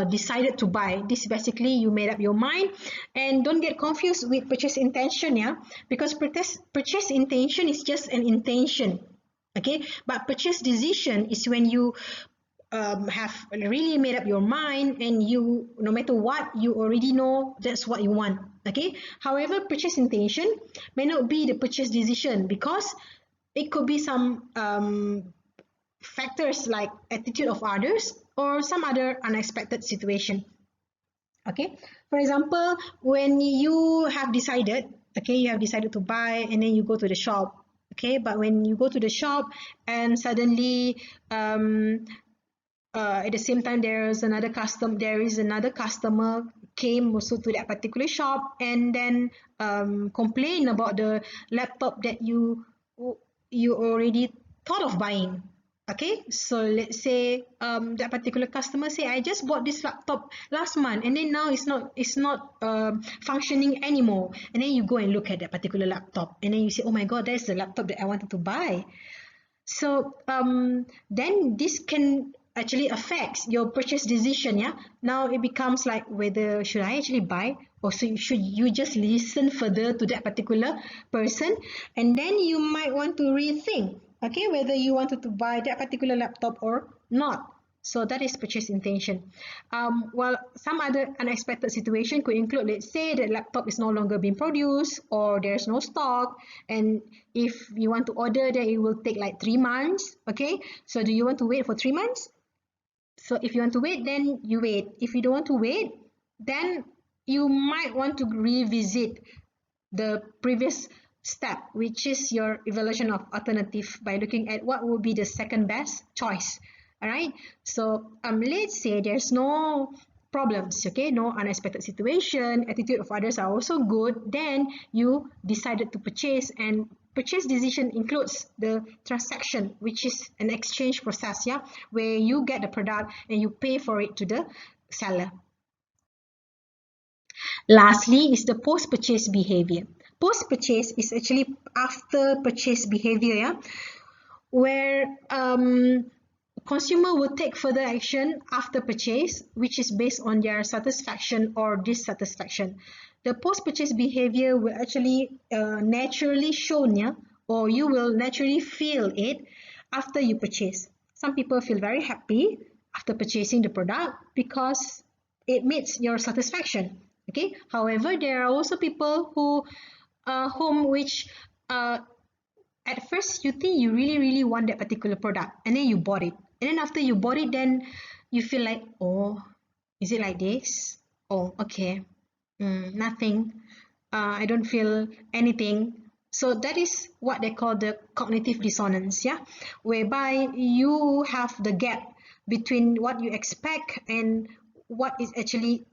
decided to buy. This basically you made up your mind, and don't get confused with purchase intention, yeah, because purchase intention is just an intention. Okay, but purchase decision is when you have really made up your mind, and you, no matter what, you already know that's what you want. Okay, however, purchase intention may not be the purchase decision, because it could be some factors like attitude of others or some other unexpected situation. Okay, for example, when you have decided, okay, you have decided to buy, and then you go to the shop. Okay, but when you go to the shop and suddenly at the same time there is another customer came also to that particular shop, and then complain about the laptop that you already thought of buying. Okay, so let's say that particular customer say, I just bought this laptop last month, and then now it's not functioning anymore. And then you go and look at that particular laptop, and then you say, oh my god, that's the laptop that I wanted to buy. So then this can actually affect your purchase decision. Yeah, now it becomes like, whether should I actually buy, or should you just listen further to that particular person, and then you might want to rethink, okay, whether you wanted to buy that particular laptop or not. So that is purchase intention. Well, some other unexpected situation could include, let's say the laptop is no longer being produced, or there's no stock, and if you want to order, then it will take like 3 months. Okay, so do you want to wait for 3 months? So if you want to wait, then you wait. If you don't want to wait, then you might want to revisit the previous step, which is your evaluation of alternative, by looking at what would be the second best choice. All right, so let's say there's no problems, okay, no unexpected situation, attitude of others are also good, then you decided to purchase. And purchase decision includes the transaction, which is an exchange process, yeah, where you get the product and you pay for it to the seller. Lastly is the post-purchase behavior. Post-purchase is actually after purchase behavior, yeah, where consumer will take further action after purchase, which is based on their satisfaction or dissatisfaction. The post-purchase behavior will actually naturally shown, yeah, or you will naturally feel it after you purchase. Some people feel very happy after purchasing the product because it meets your satisfaction. Okay, however, there are also people whom which at first you think you really want that particular product, and then you bought it, and then after you bought it, then you feel like, oh, is it like this? Oh, okay, nothing. I don't feel anything. So that is what they call the cognitive dissonance, yeah, whereby you have the gap between what you expect and what is actually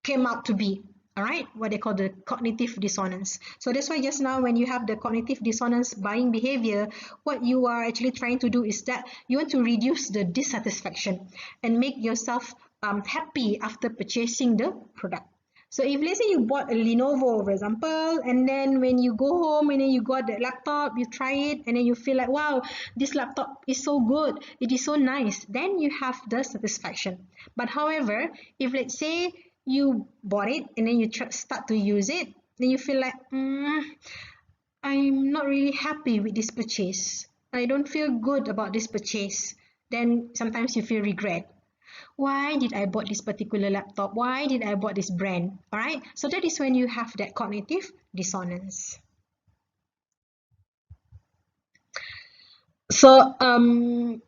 came out to be. All right, what they call the cognitive dissonance. So that's why just now when you have the cognitive dissonance buying behavior, what you are actually trying to do is that you want to reduce the dissatisfaction and make yourself happy after purchasing the product. So if let's say you bought a Lenovo, for example, and then when you go home and then you got the laptop, you try it, and then you feel like, wow, this laptop is so good, it is so nice, then you have the satisfaction. But however, if let's say you bought it and then you start to use it, then you feel like, I'm not really happy with this purchase. I don't feel good about this purchase. then sometimes you feel regret. Why did I bought this particular laptop? Why did I bought this brand? All right, so that is when you have that cognitive dissonance. So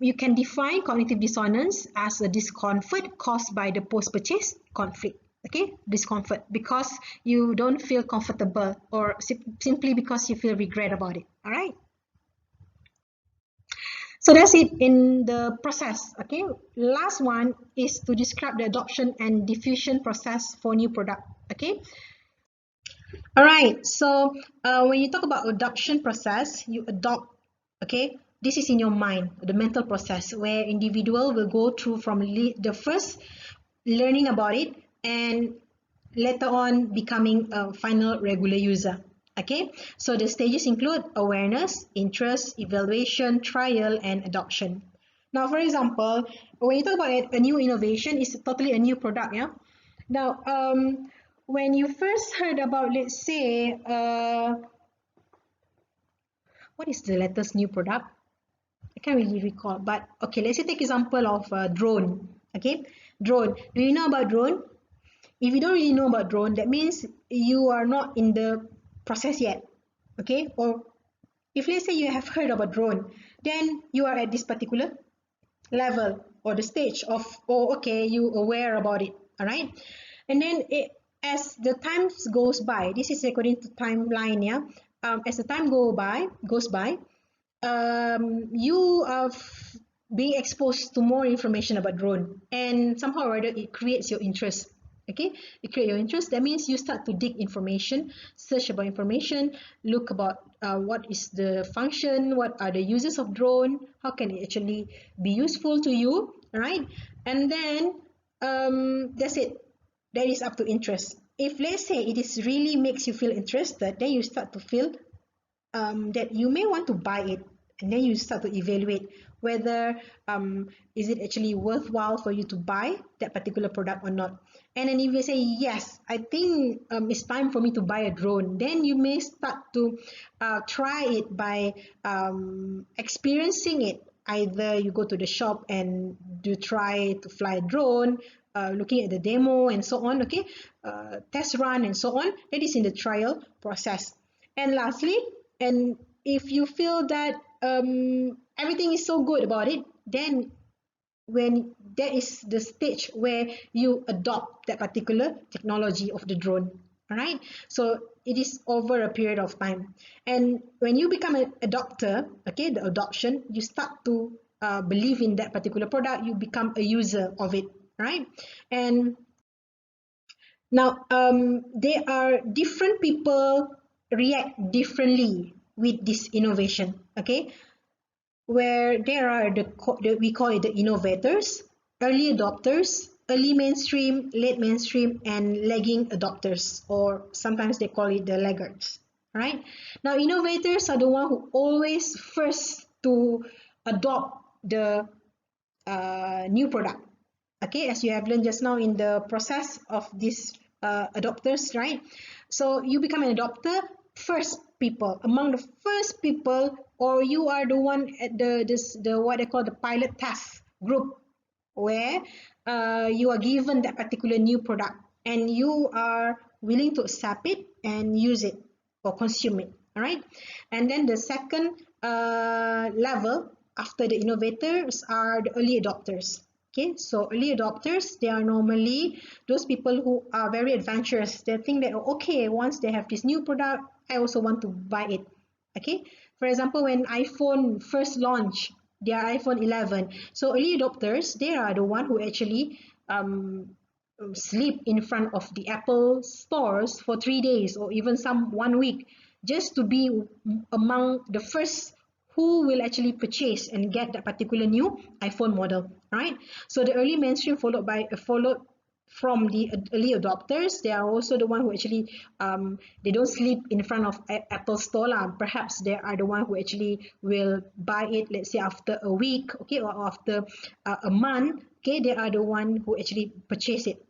you can define cognitive dissonance as a discomfort caused by the post-purchase conflict. Okay, discomfort because you don't feel comfortable or simply because you feel regret about it. All right. So that's it in the process. Okay, last one is to describe the adoption and diffusion process for new product. Okay. All right, so when you talk about adoption process, you adopt, okay, this is in your mind, the mental process where individual will go through from the first learning about it and later on becoming a final regular user. Okay, so the stages include awareness, interest, evaluation, trial, and adoption. Now, for example, when you talk about it, a new innovation is totally a new product, yeah. Now, when you first heard about, let's say, what is the latest new product? I can't really recall, but okay, let's say take example of a drone. Okay, drone. Do you know about drone? If you don't really know about drone, that means you are not in the process yet. Okay, or if let's say you have heard about drone, then you are at this particular level or the stage of, oh, okay, you aware about it. All right, and then as the times goes by, this is according to timeline, yeah. As the time goes by, you are being exposed to more information about drone, and somehow or other it creates your interest. Okay, it creates your interest. That means you start to dig information, search about information, look about what is the function, what are the uses of drone, how can it actually be useful to you, right? And then that's it. That is up to interest. If let's say it is really makes you feel interested, then you start to feel that you may want to buy it, and then you start to evaluate whether is it actually worthwhile for you to buy that particular product or not. And then if you say yes, I think it's time for me to buy a drone, then you may start to try it by experiencing it. Either you go to the shop and do try to fly a drone, looking at the demo and so on, okay, test run and so on. That is in the trial process. And lastly, and if you feel that everything is so good about it, then when that is the stage where you adopt that particular technology of the drone. All right, so it is over a period of time, and when you become an adopter, okay, the adoption, you start to believe in that particular product, you become a user of it, right? And now, there are different people react differently with this innovation. Okay, where there are we call it the innovators, early adopters, early mainstream, late mainstream, and lagging adopters, or sometimes they call it the laggards. Right? Now, innovators are the one who always first to adopt the new product. Okay, as you have learned just now in the process of these adopters, right? So you become an adopter first people, among the first people, or you are the one at the what they call the pilot test group, where you are given that particular new product and you are willing to accept it and use it or consume it. All right, and then the second level after the innovators are the early adopters. Okay, so early adopters, they are normally those people who are very adventurous. They think that, okay, once they have this new product, I also want to buy it. Okay, for example, when iPhone first launched their iPhone 11, so early adopters, they are the one who actually sleep in front of the Apple stores for 3 days or even some 1 week, just to be among the first who will actually purchase and get that particular new iPhone model, right? So the early mainstream followed from the early adopters. They are also the one who actually they don't sleep in front of Apple store lah. Perhaps they are the one who actually will buy it, let's say after a week, okay, or after a month, okay. They are the one who actually purchase it,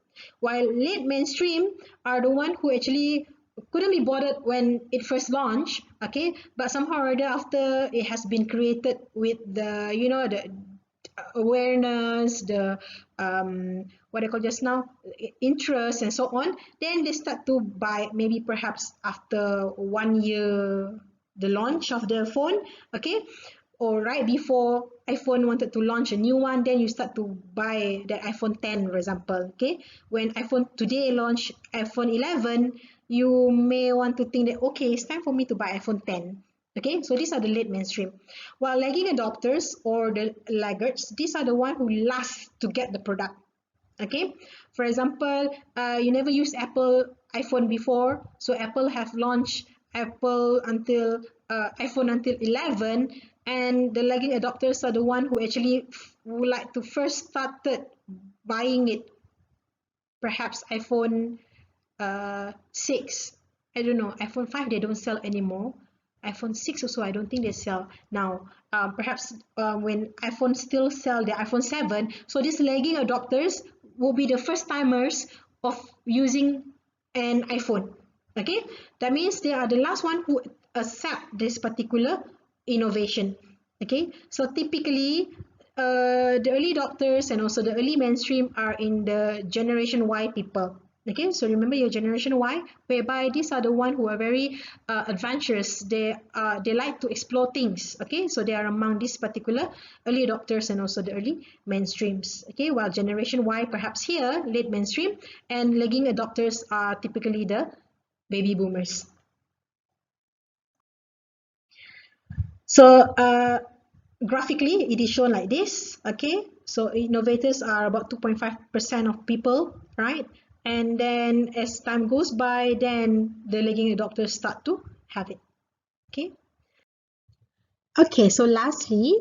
while late mainstream are the one who actually couldn't be bothered when it first launched, okay, but somehow or other after it has been created with the, you know, the awareness, the what I call just now, interest and so on, then they start to buy maybe perhaps after 1 year the launch of the phone, okay, or right before iPhone wanted to launch a new one, then you start to buy the iPhone 10, for example, okay. When iPhone today launch iPhone 11, you may want to think that, okay, it's time for me to buy iPhone 10. Okay, so these are the late mainstream. While lagging adopters or the laggards, these are the one who last to get the product. Okay, for example, you never used Apple iPhone before, so Apple have launched Apple until iPhone until 11, and the lagging adopters are the one who actually would like to first started buying it, perhaps iPhone 6. I don't know, iPhone 5 they don't sell anymore. iPhone 6 also I don't think they sell now. Perhaps when iPhone still sell the iPhone 7, so these lagging adopters will be the first timers of using an iPhone. Okay, that means they are the last one who accept this particular innovation. Okay, so typically the early adopters and also the early mainstream are in the generation Y people. Okay, so remember your generation Y, whereby these are the one who are very adventurous. They like to explore things. Okay, so they are among this particular early adopters and also the early mainstreams. Okay, while generation Y perhaps here late mainstream, and lagging adopters are typically the baby boomers. So graphically it is shown like this. Okay, so innovators are about 2.5% of people, right? And then as time goes by, then the lagging adopters start to have it. Okay. Okay, so lastly,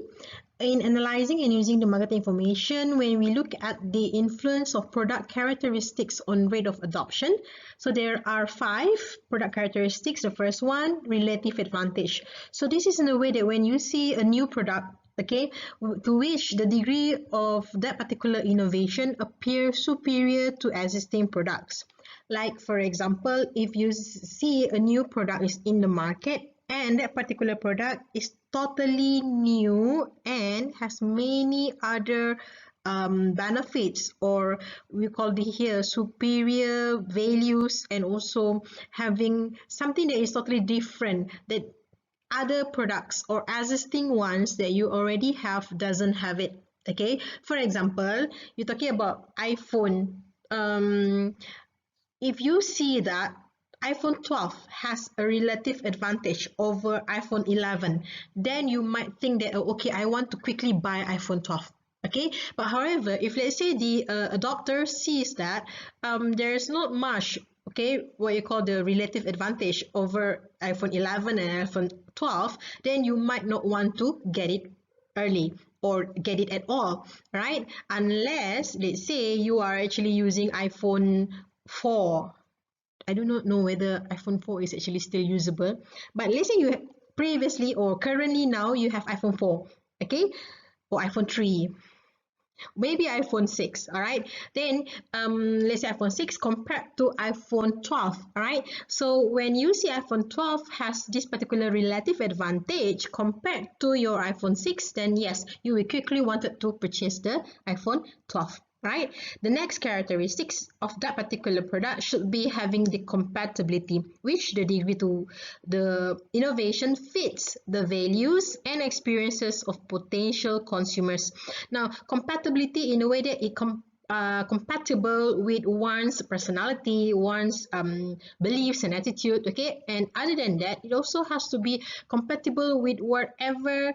in analyzing and using the market information, when we look at the influence of product characteristics on rate of adoption, so there are 5 product characteristics. The first one, relative advantage. So this is in a way that when you see a new product, okay, to which the degree of that particular innovation appears superior to existing products. Like for example, if you see a new product is in the market and that particular product is totally new and has many other benefits, or we call it here superior values, and also having something that is totally different that other products or existing ones that you already have doesn't have it. Okay, for example, you're talking about iPhone. If you see that iPhone 12 has a relative advantage over iPhone 11, then you might think that, oh, okay, I want to quickly buy iPhone 12. Okay, but however, if let's say the adopter sees that there's not much, okay, what you call the relative advantage over iPhone 11 and iPhone 12, then you might not want to get it early or get it at all, right? Unless let's say you are actually using iPhone 4. I do not know whether iPhone 4 is actually still usable, but let's say you previously or currently now you have iPhone 4, okay, or iPhone 3, maybe iPhone 6, all right, then let's say iPhone 6 compared to iPhone 12, all right. So when you see iPhone 12 has this particular relative advantage compared to your iPhone 6, then yes, you will quickly wanted to purchase the iPhone 12. Right. The next characteristics of that particular product should be having the compatibility, which the degree to the innovation fits the values and experiences of potential consumers. Now, compatibility in a way that it compatible with one's personality, one's beliefs and attitude, okay, and other than that, it also has to be compatible with whatever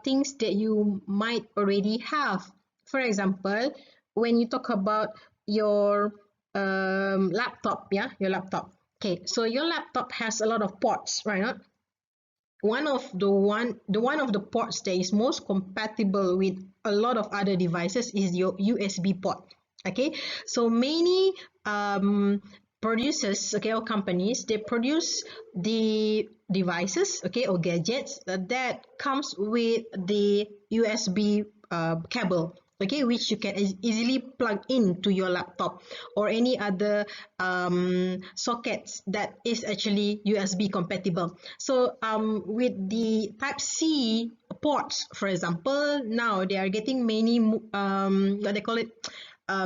things that you might already have. For example, when you talk about your laptop, yeah, your laptop. Okay, so your laptop has a lot of ports, right? One of the ports that is most compatible with a lot of other devices is your USB port. Okay, so many producers, okay, or companies, they produce the devices, okay, or gadgets that comes with the USB cable, okay, which you can easily plug into your laptop or any other sockets that is actually USB compatible. So with the Type C ports, for example, now they are getting many what they call it,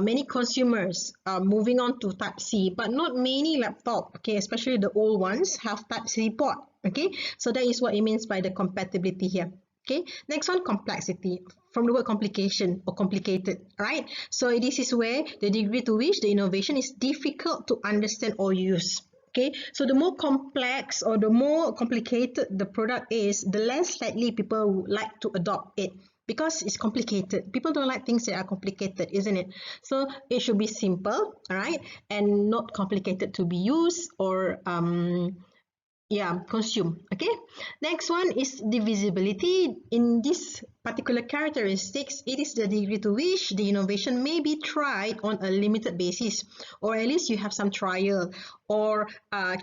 many consumers are moving on to Type C, but not many laptop, okay, especially the old ones have Type C port, okay. So that is what it means by the compatibility here. Okay, next one, complexity, from the word complication or complicated, right? So this is where the degree to which the innovation is difficult to understand or use. Okay, so the more complex or the more complicated the product is, the less likely people would like to adopt it, because it's complicated. People don't like things that are complicated, isn't it? So it should be simple, all right, and not complicated to be used or consume. Okay, next one is divisibility. In this particular characteristics, it is the degree to which the innovation may be tried on a limited basis, or at least you have some trial, or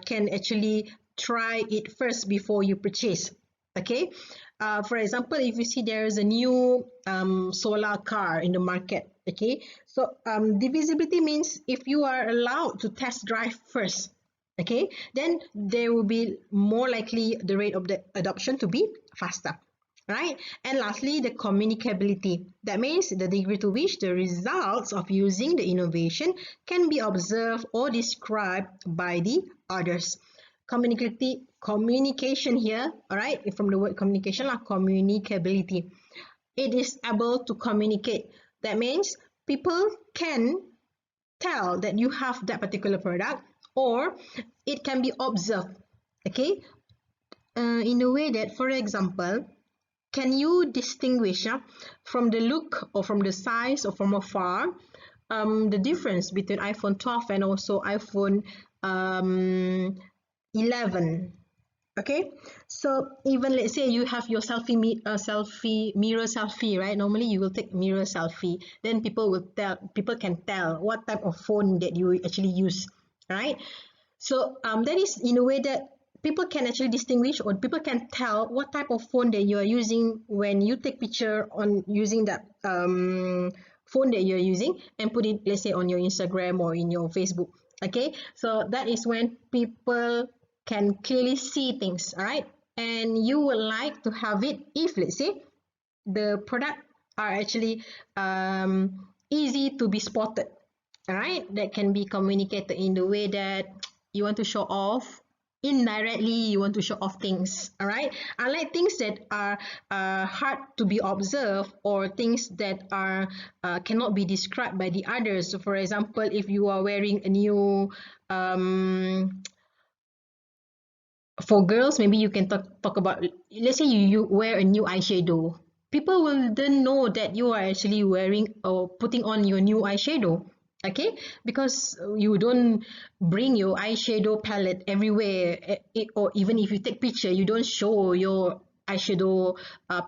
can actually try it first before you purchase. Okay, for example, if you see there is a new solar car in the market, okay, so divisibility means if you are allowed to test drive first, okay, then there will be more likely the rate of the adoption to be faster, right? And lastly, the communicability. That means the degree to which the results of using the innovation can be observed or described by the others. Communication here, all right, from the word communication, communicability. It is able to communicate. That means people can tell that you have that particular product, or it can be observed, okay, in a way that, for example, can you distinguish from the look or from the size or from afar the difference between iPhone 12 and also iPhone 11? Okay, so even let's say you have your mirror selfie, right? Normally you will take mirror selfie, then people can tell what type of phone that you actually use, right? So that is in a way that people can actually distinguish, or people can tell what type of phone that you are using when you take picture on using that phone that you're using and put it, let's say, on your Instagram or in your Facebook. Okay, so that is when people can clearly see things, all right, and you would like to have it if, let's say, the product are actually easy to be spotted, all right, that can be communicated in the way that you want to show off. Indirectly, you want to show off things, all right, unlike things that are hard to be observed, or things that are cannot be described by the others. So for example, if you are wearing a new for girls, maybe you can talk about, let's say you wear a new eyeshadow. People will then know that you are actually wearing or putting on your new eyeshadow, okay, because you don't bring your eyeshadow palette everywhere, or even if you take picture, you don't show your eyeshadow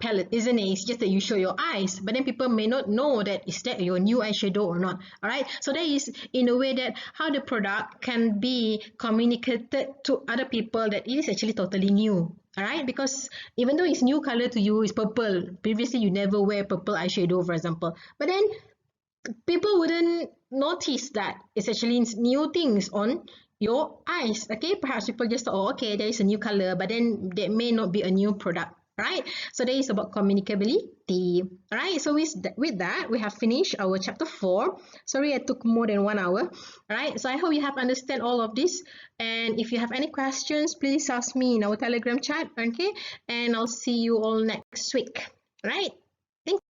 palette, isn't it? It's just that you show your eyes, but then people may not know that is that your new eyeshadow or not, all right? So that is in a way that how the product can be communicated to other people that it is actually totally new, all right? Because even though it's new color to you, it's purple, previously you never wear purple eyeshadow, for example, but then people wouldn't notice that it's actually new things on your eyes, okay? Perhaps people just thought, oh, okay, there is a new color, but then there may not be a new product, right? So that is about communicability, all right? So with that, we have finished our chapter 4. Sorry, I took more than 1 hour, all right? So I hope you have understand all of this, and if you have any questions, please ask me in our Telegram chat, okay? And I'll see you all next week, all right?